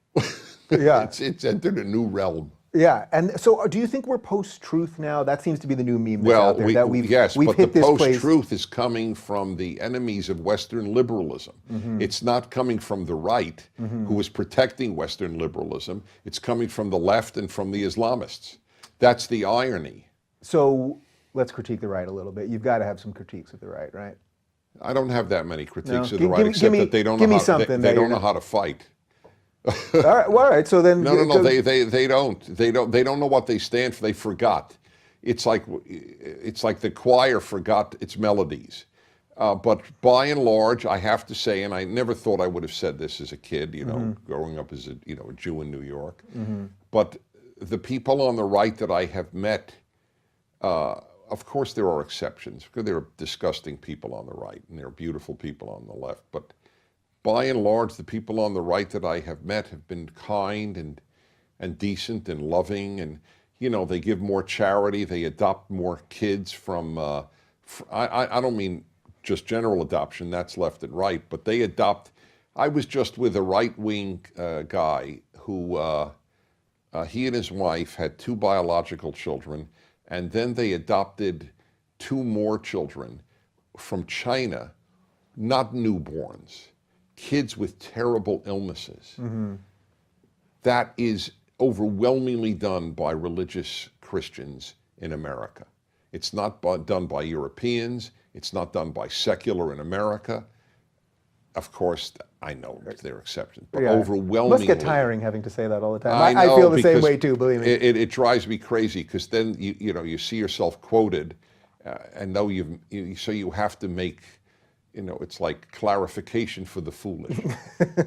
Yeah. It's entered a new realm. Yeah, and so do you think we're post-truth now? That seems to be the new meme that's out there. Well, that we've but hit the this place. post-truth is coming from the enemies of Western liberalism. It's not coming from the right, who is protecting Western liberalism. It's coming from the left and from the Islamists. That's the irony. So let's critique the right a little bit. You've got to have some critiques of the right, right? I don't have that many critiques No. of the right, except that they don't know how to fight. All right. Well, all right. So then, no. They don't know what they stand for. They forgot. It's like the choir forgot its melodies. But by and large, I have to say, and I never thought I would have said this as a kid, growing up as a Jew in New York. But the people on the right that I have met, of course there are exceptions, because there are disgusting people on the right and there are beautiful people on the left. But by and large, the people on the right that I have met have been kind and decent and loving, and they give more charity, they adopt more kids from. I don't mean just general adoption, that's left and right, but they adopt. I was just with a right-wing guy who he and his wife had 2 biological children, and then they adopted 2 more children from China, not newborns. Kids with terrible illnesses. That is overwhelmingly done by religious Christians in America. It's not done by Europeans. It's not done by secular in America. Of course, I know there are exceptions, but overwhelmingly. Must get tiring having to say that all the time. I feel the same way too, believe me. It drives me crazy, because then you see yourself quoted, and know so you have to make. It's like clarification for the foolish.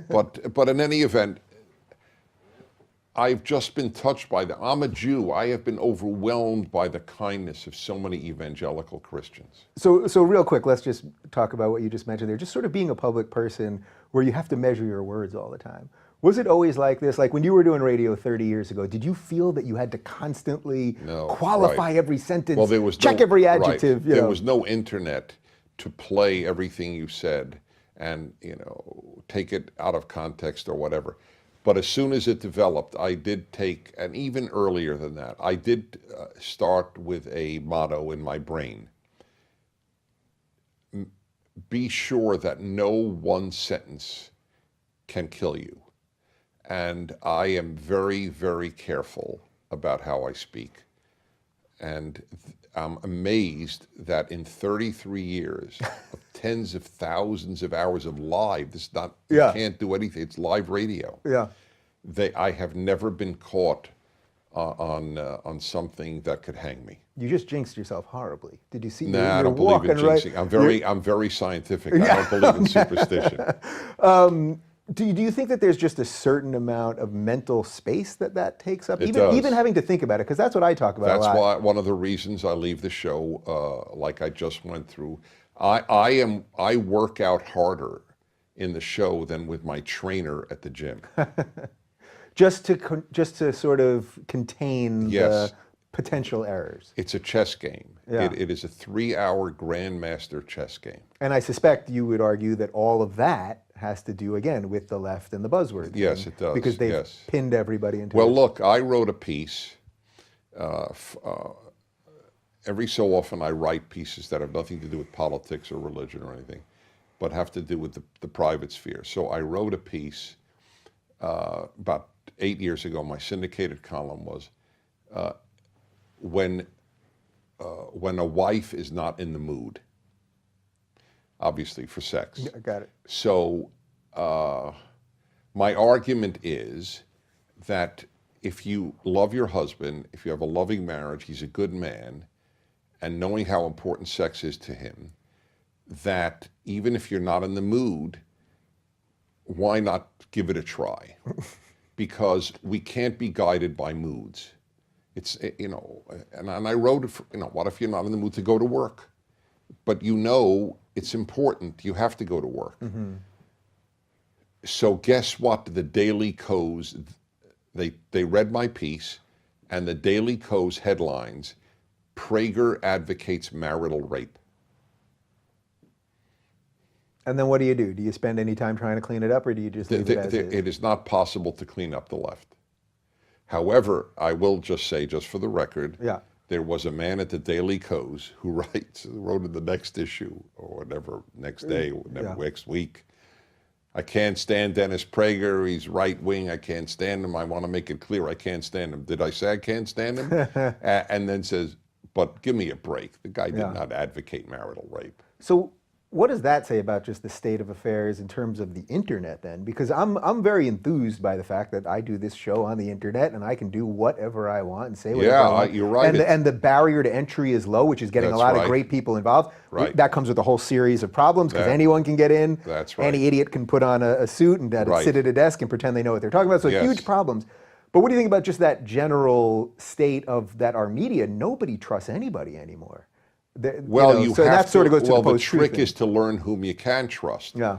But in any event, I've just been touched by that. I'm a Jew. I have been overwhelmed by the kindness of so many evangelical Christians. So real quick, let's just talk about what you just mentioned there. Just sort of being a public person where you have to measure your words all the time. Was it always like this? Like when you were doing radio 30 years ago, did you feel that you had to constantly qualify every sentence, check every adjective? Right. There was no internet to play everything you said and take it out of context or whatever. But as soon as it developed, I did take, and even earlier than that, I did start with a motto in my brain. Be sure that no one sentence can kill you. and I am very, very careful about how I speak. And I'm amazed that in 33 years of tens of thousands of hours of live, this is not, you Yeah. can't do anything, it's live radio. Yeah. I have never been caught on something that could hang me. You just jinxed yourself horribly. Did you see? Nah, I you're don't believe in walking right. jinxing. I'm very scientific. I don't believe in superstition. Do you think that there's just a certain amount of mental space that takes up? It even does. even having to think about it, because that's what I talk about That's a lot. why one of the reasons I leave the show, like I just went through. I work out harder in the show than with my trainer at the gym. Just to sort of contain Yes. the potential errors. It's a chess game. Yeah. It is a 3-hour grandmaster chess game. And I suspect you would argue that all of that has to do, again, with the left and the buzzword. Yes, thing, it does, Because they've yes. pinned everybody into Well, this. look, I wrote a piece. Every so often I write pieces that have nothing to do with politics or religion or anything, but have to do with the private sphere. So I wrote a piece about 8 years ago. My syndicated column was when a wife is not in the mood, obviously for sex. I got it. So my argument is that if you love your husband, if you have a loving marriage, he's a good man, and knowing how important sex is to him, that even if you're not in the mood, why not give it a try? Because we can't be guided by moods. It's, and I wrote it, what if you're not in the mood to go to work? But it's important, you have to go to work. Mm-hmm. So guess what? The Daily Kos, they read my piece, and the Daily Kos headlines, Prager advocates marital rape. And then what do? Do you spend any time trying to clean it up, or do you just leave it as is? It is not possible to clean up the left. However, I will just say, just for the record, Yeah. there was a man at the Daily Kos who wrote in the next issue, or whatever, next day, or next week, I can't stand Dennis Prager, he's right-wing, I can't stand him, I want to make it clear, I can't stand him. Did I say I can't stand him? And then says, but give me a break. The guy did not advocate marital rape. So what does that say about just the state of affairs in terms of the internet then? Because I'm very enthused by the fact that I do this show on the internet and I can do whatever I want and say whatever I want. You're right. And the barrier to entry is low, which is getting a That's lot of right. great people involved. Right. That comes with a whole series of problems because anyone can get in. That's right. Any idiot can put on a suit and Right. sit at a desk and pretend they know what they're talking about. So Yes. huge problems. But what do you think about just that general state of that our media, nobody trusts anybody anymore? Well, so that sort of goes to well, the the post-truth trick thing. is to learn whom you can trust. Yeah.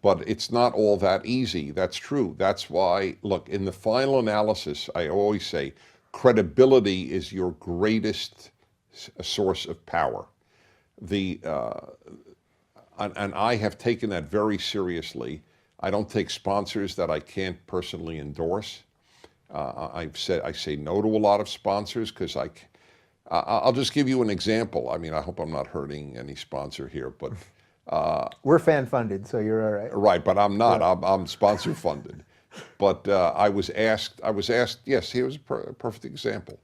But it's not all that easy. That's true. That's why, look, in the final analysis, I always say credibility is your greatest source of power. And I have taken that very seriously. I don't take sponsors that I can't personally endorse. I say no to a lot of sponsors because I'll just give you an example. I mean, I hope I'm not hurting any sponsor here, but We're fan funded, so you're all right. right. But I'm not. I'm sponsor funded. But I was asked. Yes, here's a perfect example.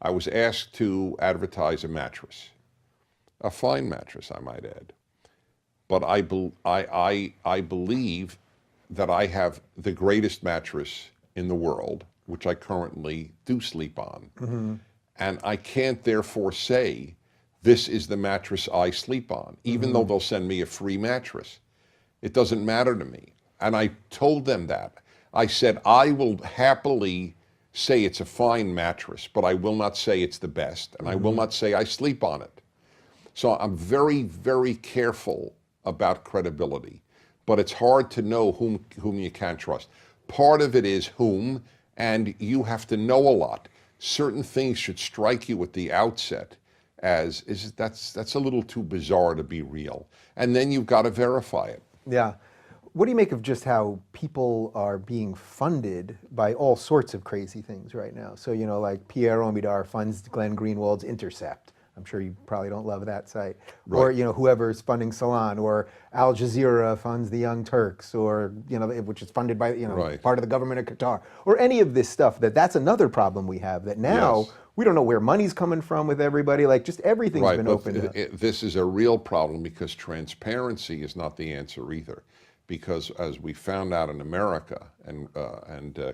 I was asked to advertise a mattress, a fine mattress, I might add. But I believe that I have the greatest mattress in the world, which I currently do sleep on. Mm-hmm. And I can't therefore say, this is the mattress I sleep on, even though they'll send me a free mattress. It doesn't matter to me. And I told them that. I said, I will happily say it's a fine mattress, but I will not say it's the best, and I will not say I sleep on it. So I'm very, very careful about credibility, but it's hard to know whom you can trust. Part of it is whom, and you have to know a lot. Certain things should strike you at the outset as that's a little too bizarre to be real, and then you've got to verify it. Yeah. What do you make of just how people are being funded by all sorts of crazy things right now? So, like Pierre Omidyar funds Glenn Greenwald's Intercept. I'm sure you probably don't love that site. Right. Or, whoever's funding Salon, or Al Jazeera funds the Young Turks, or, which is funded by, Right. part of the government of Qatar, or any of this stuff. That's another problem we have, that now Yes. we don't know where money's coming from with everybody. Like, just everything's Right, been but opened up. this is a real problem because transparency is not the answer either. Because as we found out in America, and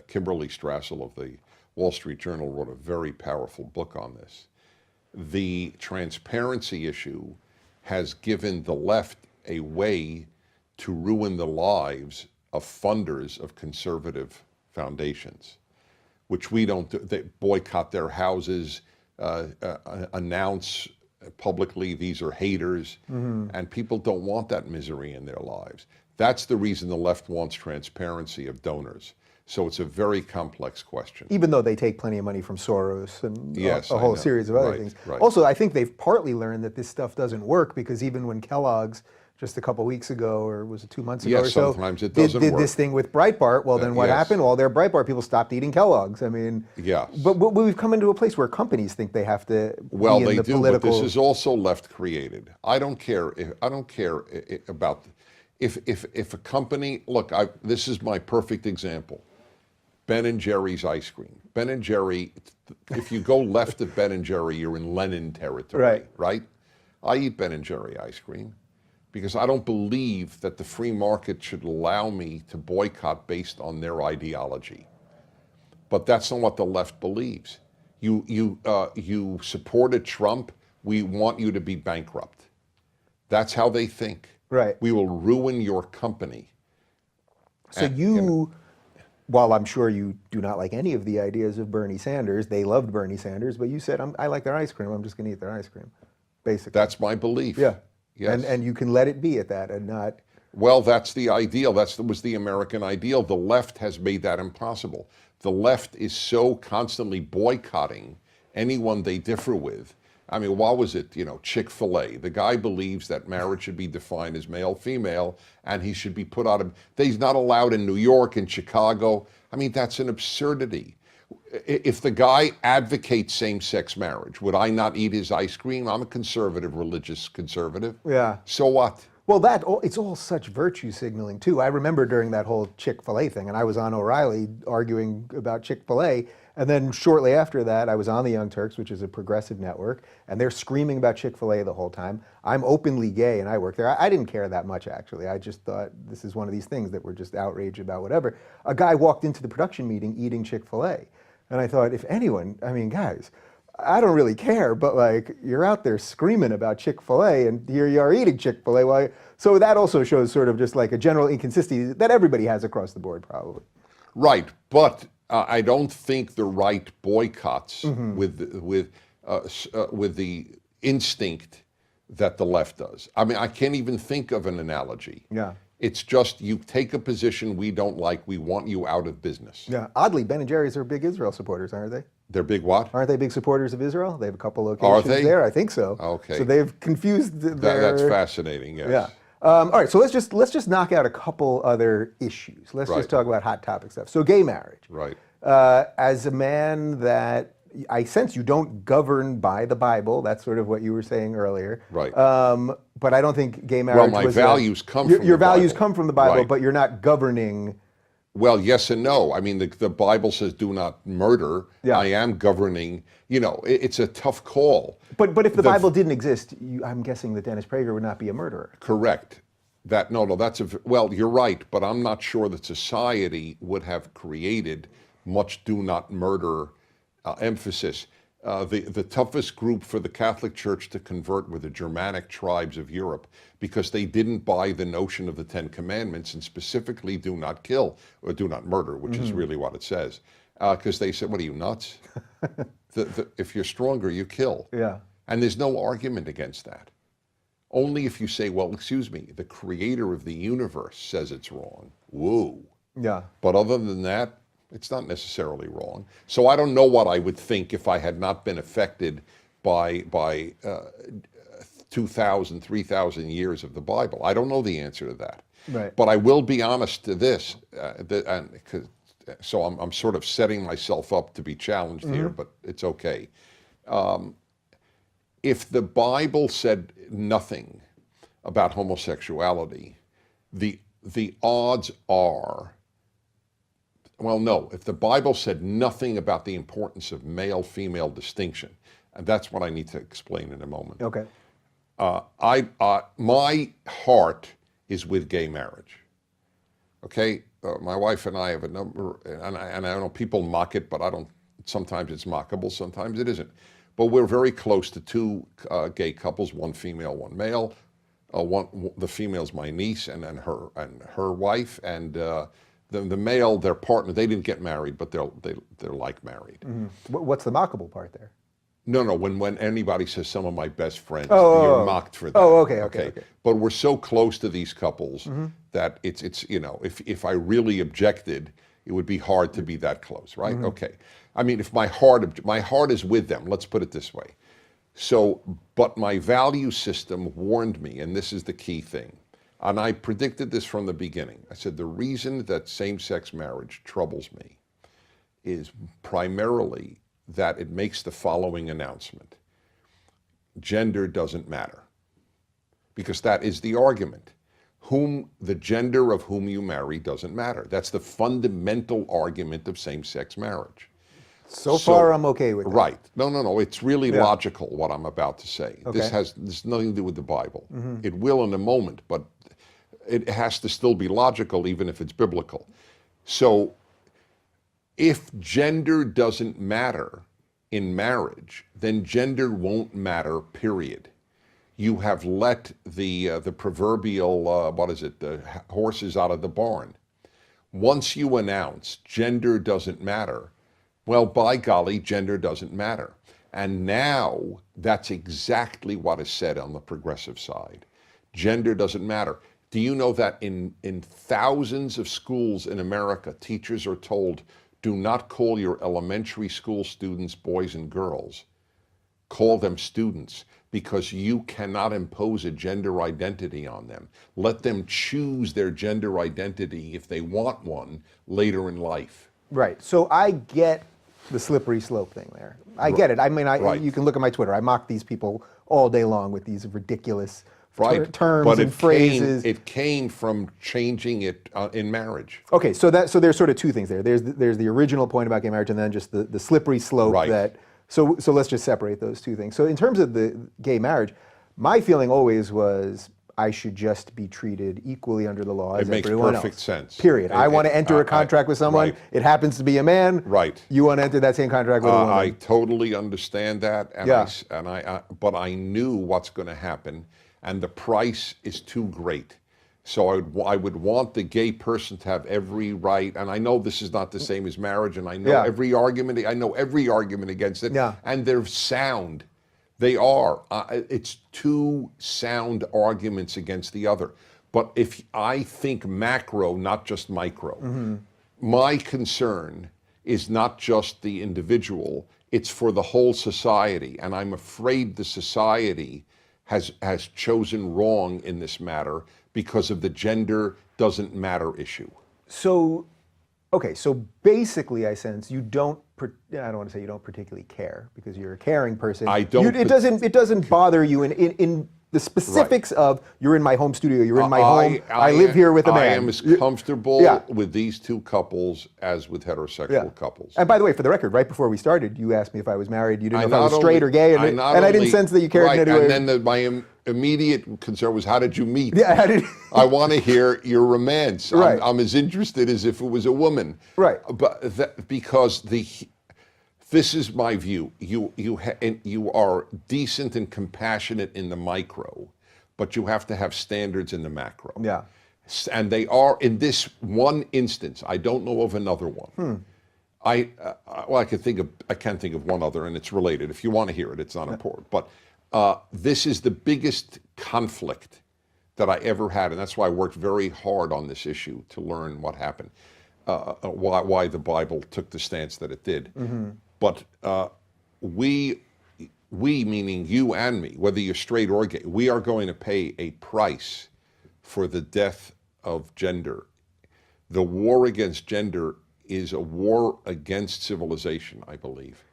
Kimberly Strassel of the Wall Street Journal wrote a very powerful book on this, the transparency issue has given the left a way to ruin the lives of funders of conservative foundations, which we don't do. They boycott their houses, announce publicly these are haters, and people don't want that misery in their lives. That's the reason the left wants transparency of donors. So it's a very complex question. Even though they take plenty of money from Soros and Yes, a I whole know. series of other Right, things. right. Also, I think they've partly learned that this stuff doesn't work, because even when Kellogg's just a couple weeks ago, or was it 2 months ago Yes, or so, sometimes it did doesn't this work. thing with Breitbart, well, then what yes. happened? Well, their Breitbart people stopped eating Kellogg's. I mean, Yes. but we've come into a place where companies think they have to Well, be in they the do, political... but this is also left created. I don't care about if a company. Look, this is my perfect example. Ben and Jerry's ice cream. Ben and Jerry. If you go left of Ben and Jerry, you're in Lenin territory, Right. right? I eat Ben and Jerry ice cream because I don't believe that the free market should allow me to boycott based on their ideology. But that's not what the left believes. You supported Trump, we want you to be bankrupt. That's how they think. Right. We will ruin your company. So while I'm sure you do not like any of the ideas of Bernie Sanders, they loved Bernie Sanders, but you said, I like their ice cream, I'm just going to eat their ice cream, basically. That's my belief. Yeah. Yes. And you can let it be at that and not... Well, that's the ideal. That was the American ideal. The left has made that impossible. The left is so constantly boycotting anyone they differ with. I mean, what was it? Chick-fil-A. The guy believes that marriage should be defined as male-female, and he should be put out of... He's not allowed in New York and Chicago. I mean, that's an absurdity. If the guy advocates same-sex marriage, would I not eat his ice cream? I'm a conservative, religious conservative. Yeah. So what? Well, it's all such virtue signaling, too. I remember during that whole Chick-fil-A thing, and I was on O'Reilly arguing about Chick-fil-A, and then shortly after that, I was on the Young Turks, which is a progressive network, and they're screaming about Chick-fil-A the whole time. I'm openly gay, and I work there. I didn't care that much, actually. I just thought this is one of these things that we're just outraged about, whatever. A guy walked into the production meeting eating Chick-fil-A, and I thought, if anyone, I mean, guys, I don't really care, but like, you're out there screaming about Chick-fil-A, and here you are eating Chick-fil-A. So that also shows sort of just like a general inconsistency that everybody has across the board, probably. Right, but I don't think the right boycotts with the instinct that the left does. I mean, I can't even think of an analogy. Yeah. It's just you take a position we don't like, we want you out of business. Yeah. Oddly, Ben and Jerry's are big Israel supporters, aren't they? They're big what? Aren't they big supporters of Israel? They have a couple locations there. I think so. Okay. So they've confused That's fascinating. Yes. Yeah. All right. So let's just knock out a couple other issues. Let's Right. just talk about hot topic stuff. So gay marriage. Right. As a man that I sense you don't govern by the Bible. That's sort of what you were saying earlier. Right. But I don't think gay marriage. Well, my was values come your, from your the values Bible. come from the Bible, Right. but you're not governing. Well, yes and no. I mean, the Bible says do not murder. Yeah. I am governing. It's a tough call. But if the Bible didn't exist, I'm guessing that Dennis Prager would not be a murderer. Correct. Well, you're right, but I'm not sure that society would have created much do not murder emphasis. The toughest group for the Catholic Church to convert were the Germanic tribes of Europe because they didn't buy the notion of the Ten Commandments and specifically do not kill or do not murder, which is really what it says. Because they said, what are you, nuts? If you're stronger, you kill. Yeah. And there's no argument against that. Only if you say, well, excuse me, the creator of the universe says it's wrong. Whoa. Yeah. But other than that, it's not necessarily wrong. So I don't know what I would think if I had not been affected by 2,000, 3,000 years of the Bible. I don't know the answer to that. Right. But I will be honest to this, so I'm sort of setting myself up to be challenged here, but it's okay. if the Bible said nothing about homosexuality, the odds are, well, no, if the Bible said nothing about the importance of male-female distinction, and that's what I need to explain in a moment. Okay. My heart is with gay marriage. Okay, my wife and I have a number, and I know people mock it, but I don't. Sometimes it's mockable, sometimes it isn't. But we're very close to two gay couples, one female, one male. The female's my niece, and then her wife, and the male, their partner. They didn't get married, but they're like married. Mm-hmm. What's the mockable part there? No, when anybody says some of my best friends, Oh, you're mocked for that. Oh, okay. But we're so close to these couples that it's if I really objected, it would be hard to be that close, right? Okay. I mean, if my heart is with them, let's put it this way. So, but my value system warned me, and this is the key thing, and I predicted this from the beginning. I said the reason that same-sex marriage troubles me is primarily that it makes the following announcement: gender doesn't matter. Because that is the argument. The gender of whom you marry doesn't matter. That's the fundamental argument of same-sex marriage. So far, I'm okay with that. Right. No. It's really logical what I'm about to say. Okay. This has nothing to do with the Bible. It will in a moment, but it has to still be logical even if it's biblical. So if gender doesn't matter in marriage, then gender won't matter, period. You have let the proverbial, the horses out of the barn. Once you announce gender doesn't matter, well, by golly, gender doesn't matter. And now that's exactly what is said on the progressive side. Gender doesn't matter. Do you know that in thousands of schools in America, teachers are told, do not call your elementary school students boys and girls. Call them students, because you cannot impose a gender identity on them. Let them choose their gender identity if they want one later in life. Right. So I get the slippery slope thing there. I get it. I mean, you can look at my Twitter. I mock these people all day long with these ridiculous terms but and phrases. It came from changing it in marriage. Okay, so there's sort of two things there. There's the original point about gay marriage, and then just the slippery slope that. So let's just separate those two things. So in terms of the gay marriage, my feeling always was I should just be treated equally under the law as everyone else. It makes perfect sense. Period. I want to enter a contract with someone. It happens to be a man. Right. You want to enter that same contract with a woman. I totally understand that, but I knew what's going to happen, and the price is too great. So I would want the gay person to have every right, and I know this is not the same as marriage, and I know every argument. I know every argument against it, and they're sound. They are. It's two sound arguments against the other. But if I think macro, not just micro, my concern is not just the individual, it's for the whole society. And I'm afraid the society has chosen wrong in this matter because of the gender doesn't matter issue. So, okay, so basically I sense you don't, I don't want to say you don't particularly care, because you're a caring person. I don't. It doesn't bother you in the specifics of you're in my home studio, you're in my home, I live here with a man. I am as comfortable with these two couples as with heterosexual couples. And by the way, for the record, right before we started, you asked me if I was married. You didn't know if I was straight or gay, and I didn't sense that you cared in any way. And then my immediate concern was, how did you meet? Yeah, how did I want to hear your romance. Right. I'm as interested as if it was a woman. Right. But because this is my view. You are decent and compassionate in the micro, but you have to have standards in the macro. Yeah. And they are in this one instance. I don't know of another one. I can think of one other, and it's related. If you want to hear it, it's not important. But this is the biggest conflict that I ever had, and that's why I worked very hard on this issue to learn what happened, why the Bible took the stance that it did. But we, meaning you and me, whether you're straight or gay, we are going to pay a price for the death of gender. The war against gender is a war against civilization, I believe.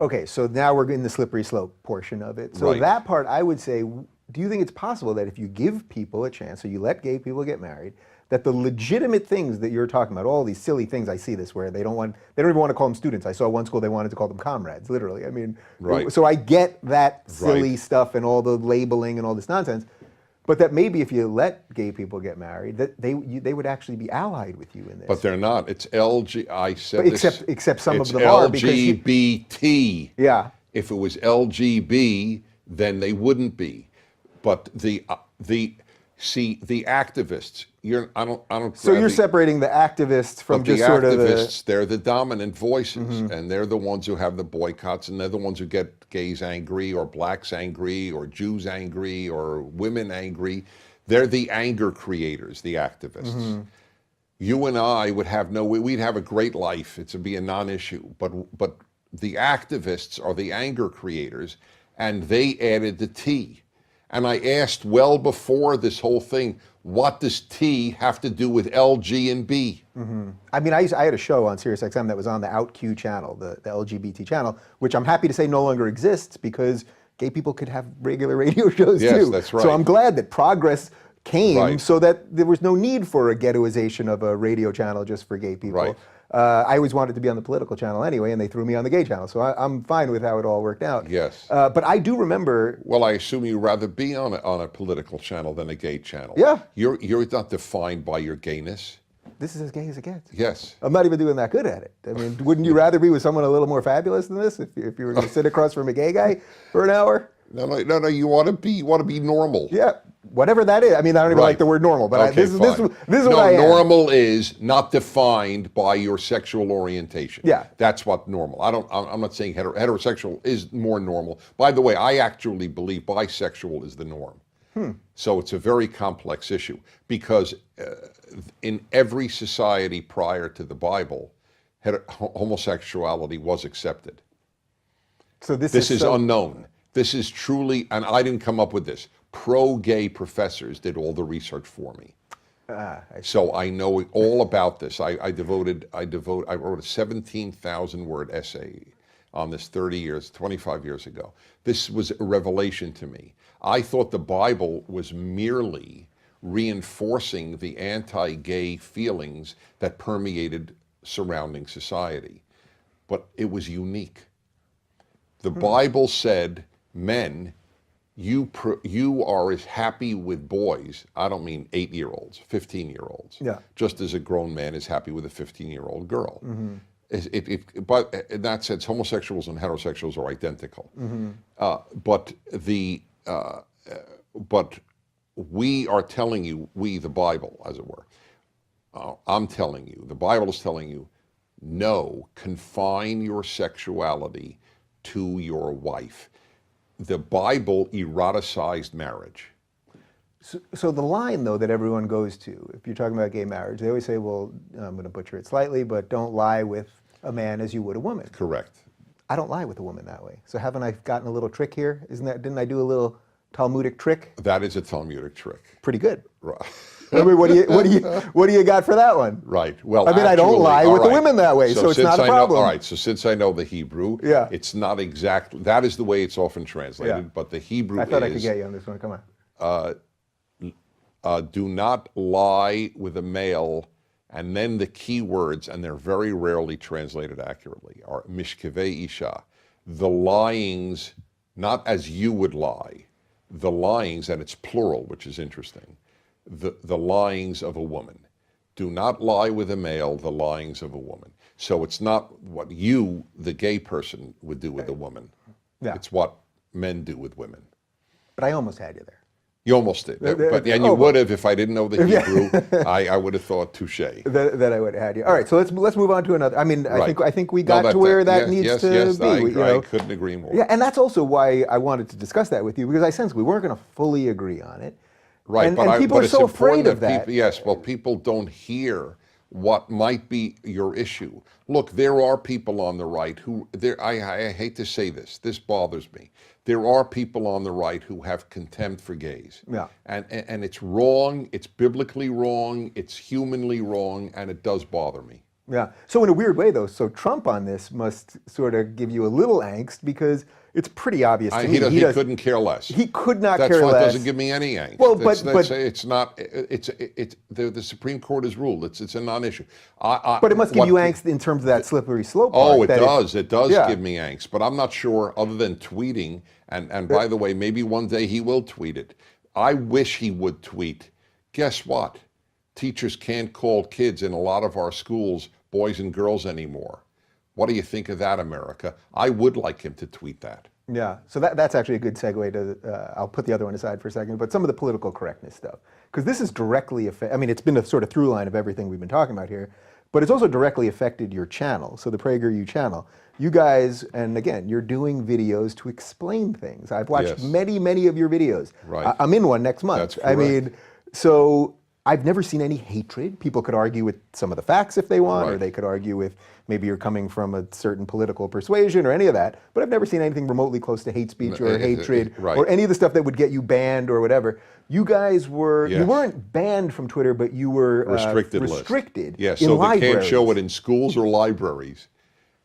Okay, so now we're in the slippery slope portion of it. So Right. that part, I would say, do you think it's possible that if you give people a chance, so you let gay people get married, that the legitimate things that you're talking about, all these silly things, I see this where they don't even want to call them students. I saw one school they wanted to call them comrades, literally. I mean, Right. so I get that silly Right. stuff and all the labeling and all this nonsense, but that maybe if you let gay people get married, that they would actually be allied with you in this. But they're not. It's LG. I said this. Except some it's of them are because LGBT. yeah. If it was LGB, then they wouldn't be. But the activists. I don't. So you're separating the activists from But just the sort of activists, they're the dominant voices, and they're the ones who have the boycotts, and they're the ones who get gays angry, or blacks angry, or Jews angry, or women angry. They're the anger creators, the activists. You and I would have we'd have a great life. It'd be a non-issue. But the activists are the anger creators, and they added the T. And I asked well before this whole thing, what does T have to do with L, G, and B? I mean, I had a show on SiriusXM that was on the OutQ channel, the LGBT channel, which I'm happy to say no longer exists because gay people could have regular radio shows too. Yes, that's right. So I'm glad that progress came Right. so that there was no need for a ghettoization of a radio channel just for gay people. Right. I always wanted to be on the political channel anyway, and they threw me on the gay channel. So I'm fine with how it all worked out. Yes. But I do remember. Well, I assume you'd rather be on a political channel than a gay channel. Yeah. You're not defined by your gayness. This is as gay as it gets. Yes. I'm not even doing that good at it. I mean, wouldn't you rather be with someone a little more fabulous than this if you were going to sit across from a gay guy for an hour? No. You want to be normal. Yeah, whatever that is. I mean, I don't even Right. like the word normal, but Okay, this is fine. what I am. Normal is not defined by your sexual orientation. Yeah. That's what normal. I'm not saying heterosexual is more normal. By the way, I actually believe bisexual is the norm. So it's a very complex issue because in every society prior to the Bible, homosexuality was accepted. So this This is so, unknown. This is truly, and I didn't come up with this. Pro-gay professors did all the research for me. So I know all about this. I wrote a 17,000 word essay on this 25 years ago. This was a revelation to me. I thought the Bible was merely reinforcing the anti-gay feelings that permeated surrounding society. But it was unique. The Bible said, men, you are as happy with boys, I don't mean 8-year-olds, 15-year-olds, Yeah. just as a grown man is happy with a 15-year-old girl. But in that sense, homosexuals and heterosexuals are identical. But we are telling you, the Bible, as it were, I'm telling you, the Bible is telling you, no, confine your sexuality to your wife. The Bible eroticized marriage. So the line, though, that everyone goes to, if you're talking about gay marriage, they always say, well, I'm going to butcher it slightly, but don't lie with a man as you would a woman. Correct. I don't lie with a woman that way. So haven't I gotten a little trick here? Didn't I do a little Talmudic trick? That is a Talmudic trick. Pretty good. Right. I mean, what do you got for that one? Right. Well, I mean, I don't actually, lie all with the right. women that way, so it's since not a I know- problem. all right. So since I know the Hebrew, Yeah. it's not exactly, that is the way it's often translated, Yeah. but the Hebrew I thought I could is, get you on this one. Come on. do not lie with a male, and then the key words, and they're very rarely translated accurately, are mishkevei isha, the lyings, not as you would lie, the lyings, and it's plural, which is interesting, the lyings of a woman. Do not lie with a male, the lyings of a woman. So it's not what you, the gay person, would do with a woman. Yeah. It's what men do with women. But I almost had you there. You almost did, and you would have if I didn't know the Hebrew. I would have thought touche. That I would have had you. All right, so let's move on to another. I mean, Right. I think we got to where that needs to be. I couldn't agree more. Yeah, and that's also why I wanted to discuss that with you, because I sensed we weren't going to fully agree on it. Right, and, but and people are it's so important afraid of that. People, yes, well, people don't hear what might be your issue. Look, there are people on the right who, I hate to say this, this bothers me. There are people on the right who have contempt for gays. Yeah. And it's wrong, it's biblically wrong, it's humanly wrong, and it does bother me. Yeah. So in a weird way, though, so Trump on this must sort of give you a little angst because it's pretty obvious to me. He couldn't care less. He could not That's care why less. it doesn't give me any angst. Well, It's not. The Supreme Court has ruled. It's a non-issue. But it must give you angst in terms of that slippery slope. Oh, part, it does. It does yeah. give me angst. But I'm not sure, other than tweeting. And by the way, maybe one day he will tweet it. I wish he would tweet. Guess what? Teachers can't call kids in a lot of our schools boys and girls anymore. What do you think of that, America? I would like him to tweet that. Yeah, so that's actually a good segue to, I'll put the other one aside for a second, but some of the political correctness stuff. Because this is directly, I mean, it's been a sort of through line of everything we've been talking about here, but it's also directly affected your channel, so the PragerU channel. You guys, and again, you're doing videos to explain things. I've watched many of your videos. Right. I'm in one next month. That's correct. I mean, so I've never seen any hatred. People could argue with some of the facts if they want, or they could argue with maybe you're coming from a certain political persuasion or any of that, but I've never seen anything remotely close to hate speech or hatred or any of the stuff that would get you banned or whatever. You guys were, you weren't banned from Twitter, but you were restricted Yes, in so libraries. they can't show it in schools or libraries.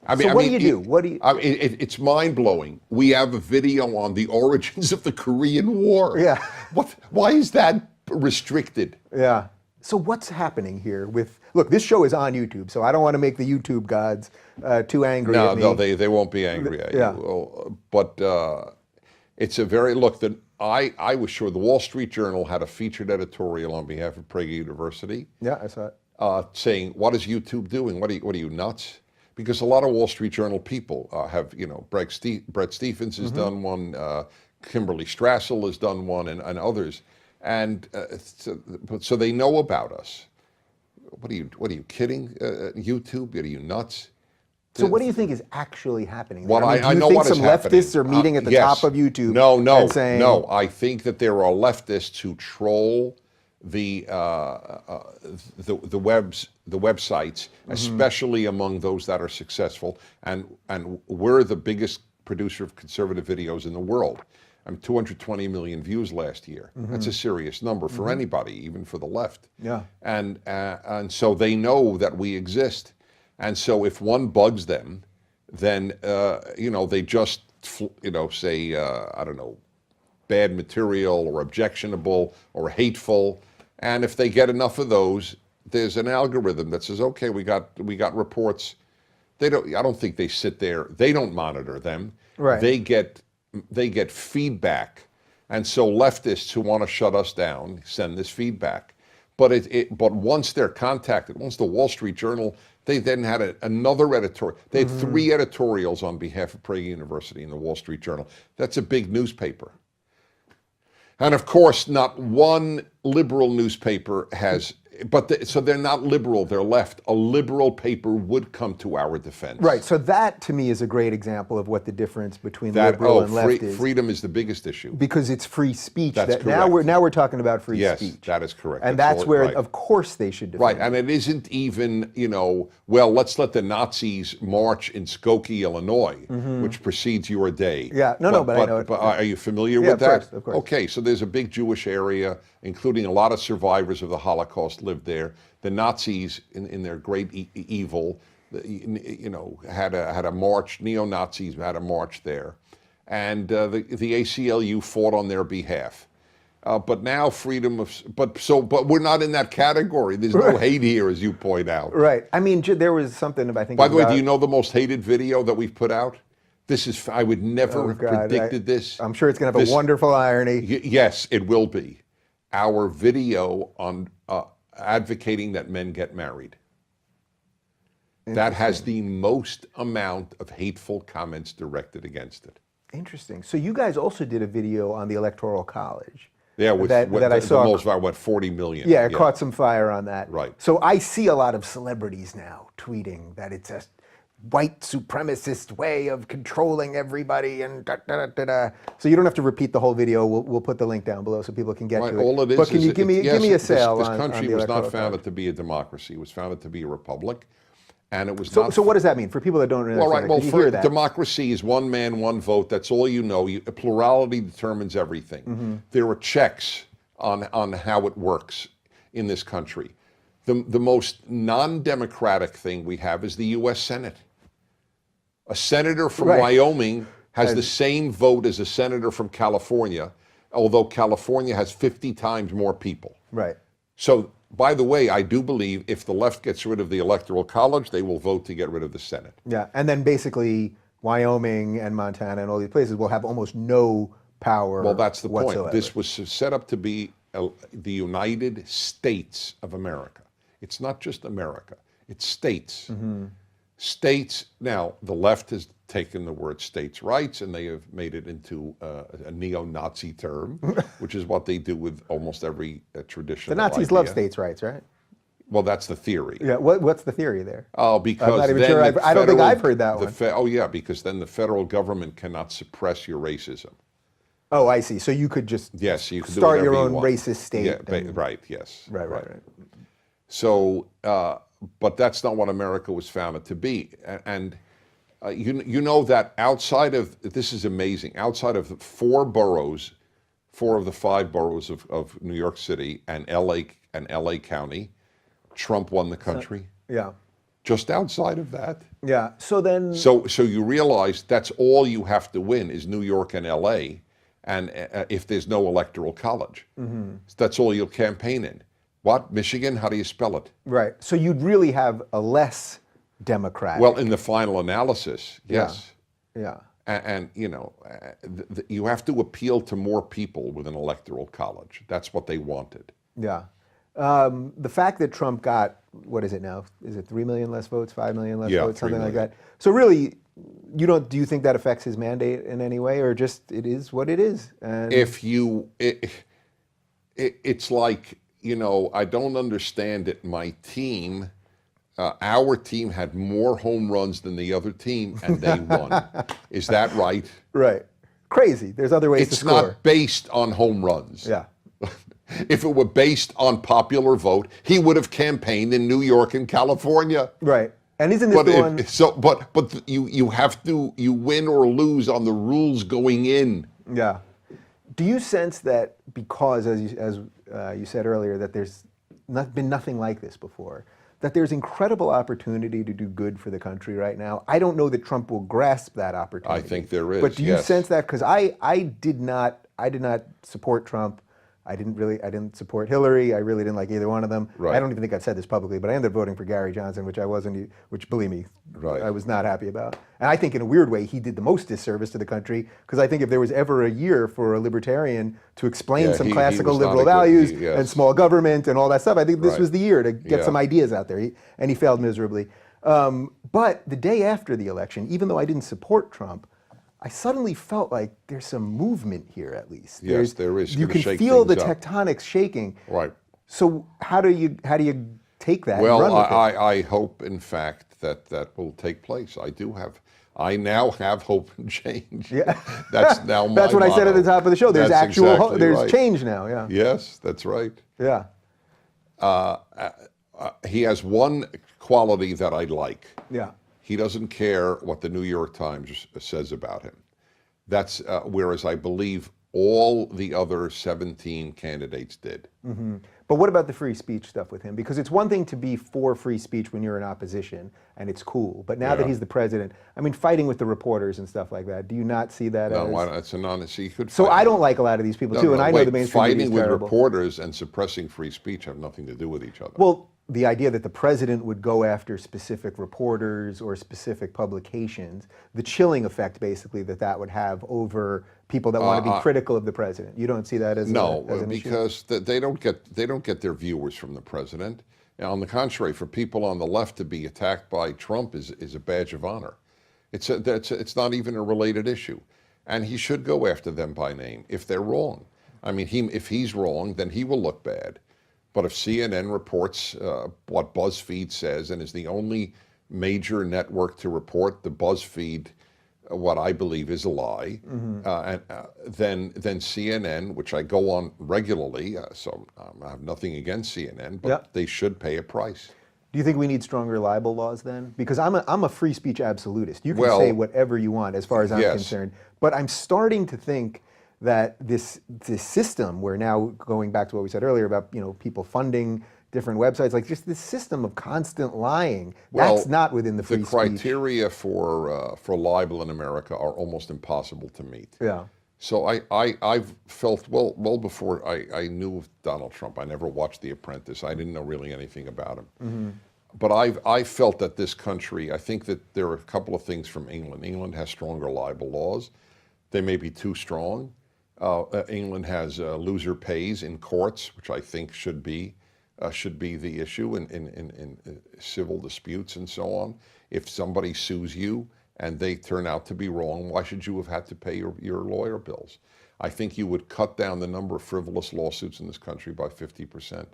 I mean, so what do you do? What do you? It's mind-blowing. We have a video on the origins of the Korean War. Yeah. Why is that restricted? Yeah. So what's happening here with, look, this show is on YouTube, so I don't want to make the YouTube gods too angry at me. No, they won't be angry at you. But it's a very, look, I was sure the Wall Street Journal had a featured editorial on behalf of Prager University. Yeah, I saw it. Saying, what is YouTube doing? What are you nuts? Because a lot of Wall Street Journal people have, Brett Stephens has done one, Kimberly Strassel has done one, and others. And so they know about us. What are you kidding? YouTube? Are you nuts? So what do you think is actually happening? Well, I know what is happening. Do you think some leftists are meeting at the top of YouTube? And saying, no. I think that there are leftists who troll the websites, especially among those that are successful. And we're the biggest producer of conservative videos in the world. 220 million views last year. That's a serious number for anybody, even for the left. Yeah. And so they know that we exist. And so if one bugs them, then they just say I don't know, bad material or objectionable or hateful. And if they get enough of those, there's an algorithm that says, okay, we got reports. I don't think they sit there. They don't monitor them. Right. They get feedback. And so leftists who want to shut us down send this feedback. But but once they're contacted, once the Wall Street Journal, they then had another editorial. They had 3 editorials on behalf of Prager University in the Wall Street Journal. That's a big newspaper. And of course, not one liberal newspaper has, so they're not liberal, they're left. A liberal paper would come to our defense. Right, so that to me is a great example of what the difference between liberal and left is. Freedom is the biggest issue. Because it's free speech. That's correct. Now we're talking about free speech. Yes, that is correct. And that's where, of course, they should defend. Right, and it isn't even, well, let's let the Nazis march in Skokie, Illinois, which precedes your day. Yeah, but I know it. But are you familiar with that? Of course. Okay, so there's a big Jewish area, including a lot of survivors of the Holocaust lived there. The Nazis, in their great evil, had a march. Neo-Nazis had a march there, and the ACLU fought on their behalf. But now freedom of, but we're not in that category. There's no hate here, as you point out. Right. I mean, there was something I think. By the way, do you know the most hated video that we've put out? This is, I would never have predicted this. I'm sure it's going to have a wonderful irony. Yes, it will be. Our video on advocating that men get married. That has the most amount of hateful comments directed against it. Interesting. So you guys also did a video on the Electoral College. Yeah, that I saw. The most about 40 million. Yeah, it caught some fire on that. Right. So I see a lot of celebrities now tweeting that it's a white supremacist way of controlling everybody and da-da-da-da. So you don't have to repeat the whole video. We'll put the link down below so people can get to it. All it is, but can you give me a sale this on country the was not founded College? to be a democracy. It was founded to be a republic. And it was so what does that mean for people that don't understand? Well, democracy is one man, one vote. That's all you know. Plurality determines everything. There are checks on how it works in this country. The most non-democratic thing we have is the U.S. Senate. A senator from Right. Wyoming has the same vote as a senator from California, although California has 50 times more people. Right. So, by the way, I do believe if the left gets rid of the Electoral College, they will vote to get rid of the Senate. Yeah, and then basically Wyoming and Montana and all these places will have almost no power. Well, that's the whatsoever. point. This was set up to be the United States of America. It's not just America, it's states. Mm-hmm. States, now, the left has taken the word states' rights and they have made it into a neo-Nazi term, which is what they do with almost every traditional The Nazis idea. love states' rights, right? Well, that's the theory. Yeah. What's the theory there? Oh, because I'm not even then sure. the I don't think federal- I've heard that the one. oh, yeah, because then the federal government cannot suppress your racism. Oh, I see. So you could just Yes, you can do start whatever your you own want. racist state. Yeah, and- right, yes. Right. So, but that's not what America was founded to be. And you know that outside of, this is amazing, outside of the four of the five boroughs of New York City and LA County, Trump won the country. Yeah. Just outside of that. Yeah. So then. So you realize that's all you have to win is New York and LA, and if there's no electoral college, that's all you'll campaign in. What? Michigan? How do you spell it? Right. So you'd really have a less democratic. Well, in the final analysis, yes. Yeah. And you know, you have to appeal to more people with an electoral college. That's what they wanted. Yeah. The fact that Trump got, what is it now? Is it 3 million less votes, 5 million less Yeah, votes, 3 something like million. that? So really, do you think that affects his mandate in any way, or just it is what it is? And If you, it's like, you know, I don't understand it. My team, our team had more home runs than the other team, and they won. Is that right? Right. Crazy. There's other ways to It's score. not based on home runs. Yeah. If it were based on popular vote, he would have campaigned in New York and California. Right. And isn't this But the one? you have to, you win or lose on the rules going in. Yeah. Do you sense that because, as you said earlier, that there's been nothing like this before, that there's incredible opportunity to do good for the country right now? I don't know that Trump will grasp that opportunity. I think there is, But do you yes. sense that? Because I did not support Trump. I didn't support Hillary. I really didn't like either one of them. Right. I don't even think I've said this publicly, but I ended up voting for Gary Johnson, which believe me, Right. I was not happy about. And I think in a weird way, he did the most disservice to the country, because I think if there was ever a year for a libertarian to explain Yeah, some he classical was not liberal a good- values yes. and small government and all that stuff, I think this Right. was the year to get Yeah. some ideas out there, and he failed miserably. But the day after the election, even though I didn't support Trump, I suddenly felt like there's some movement here, at least. Yes, there is. It's You gonna can shake feel the things up. tectonics shaking. Right. So how do you take that and Well, run with it? I hope, in fact, that will take place. I now have hope and change. Yeah. That's now my That's what I said at the motto. top of the show. There's That's actual exactly there's right. change now. Yeah. Yes, that's right. Yeah. He has one quality that I like. Yeah. He doesn't care what the New York Times says about him. That's whereas I believe all the other 17 candidates did. But what about the free speech stuff with him? Because it's one thing to be for free speech when you're in opposition and it's cool. But now that Yeah. he's the president, I mean, fighting with the reporters and stuff like that, do you not see that No, as... it's an honest. He could. So fight. I don't like a lot of these people No, too, and no, I know wait, the mainstream media is fighting with terrible. reporters and suppressing free speech have nothing to do with each other. Well, the idea that the president would go after specific reporters or specific publications, the chilling effect basically that would have over people that want to be critical of the president. You don't see that as No, as an issue? because they don't get their viewers from the president. And on the contrary, for people on the left to be attacked by Trump is a badge of honor. It's not even a related issue, and he should go after them by name if they're wrong. I mean, if he's wrong, then he will look bad. But if CNN reports what BuzzFeed says and is the only major network to report the BuzzFeed, what I believe is a lie, then CNN, which I go on regularly, so I have nothing against CNN, but Yep. they should pay a price. Do you think we need stronger libel laws then? Because I'm a free speech absolutist. You can Well, say whatever you want as far as I'm yes. concerned. But I'm starting to think that this system, where now going back to what we said earlier about people funding different websites. Like just this system of constant lying. Well, That's not within the free the speech. criteria for libel in America are almost impossible to meet. Yeah. So I've felt, well before I knew of Donald Trump, I never watched The Apprentice. I didn't know really anything about him. Mm-hmm. But I felt that this country, I think that there are a couple of things from England. England has stronger libel laws. They may be too strong. England has loser pays in courts, which I think should be the issue in civil disputes and so on. If somebody sues you and they turn out to be wrong, why should you have had to pay your lawyer bills? I think you would cut down the number of frivolous lawsuits in this country by 50%.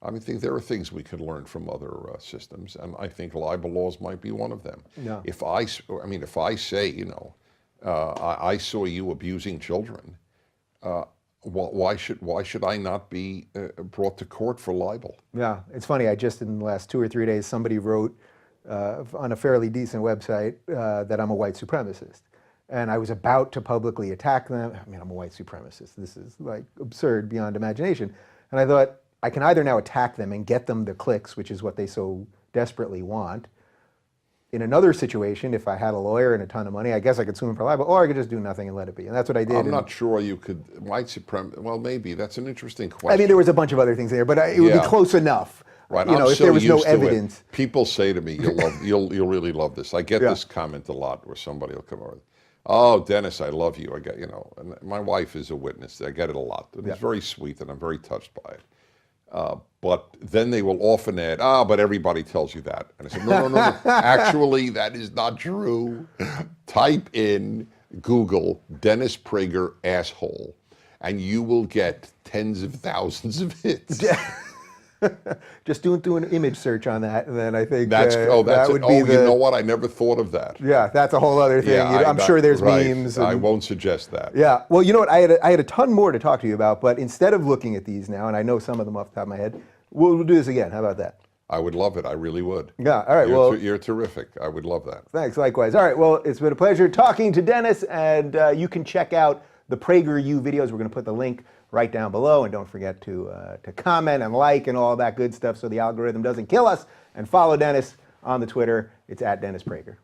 I think there are things we could learn from other systems, and I think libel laws might be one of them. Yeah. If I say, I saw you abusing children, why should I not be brought to court for libel? Yeah, it's funny. I just in the last 2 or 3 days, somebody wrote on a fairly decent website that I'm a white supremacist, and I was about to publicly attack them. I mean, I'm a white supremacist. This is like absurd beyond imagination. And I thought I can either now attack them and get them the clicks, which is what they so desperately want. In another situation, if I had a lawyer and a ton of money, I guess I could sue him for libel, or I could just do nothing and let it be. And that's what I did. I'm not sure you could, white supremacy, well, maybe. That's an interesting question. I mean, there was a bunch of other things there, but it would be close enough. Right. If there was no evidence. People say to me, you'll really love this. I get this comment a lot where somebody will come over, oh, Dennis, I love you. I get, and my wife is a witness. I get it a lot. And it's very sweet, and I'm very touched by it. But then they will often add, but everybody tells you that. And I said, no. Actually, that is not true. Type in Google Dennis Prager asshole, and you will get tens of thousands of hits. Just do an image search on that, and then I think that would be the, you know what? I never thought of that. Yeah, that's a whole other thing. I'm sure there's memes. I won't suggest that. Yeah. Well, you know what? I had a ton more to talk to you about, but instead of looking at these now, and I know some of them off the top of my head, we'll do this again. How about that? I would love it. I really would. Yeah. All right. You're terrific. I would love that. Thanks. Likewise. All right. Well, it's been a pleasure talking to Dennis, and you can check out the PragerU videos. We're going to put the link right down below, and don't forget to comment and like and all that good stuff so the algorithm doesn't kill us. And follow Dennis on the Twitter. It's @DennisPrager.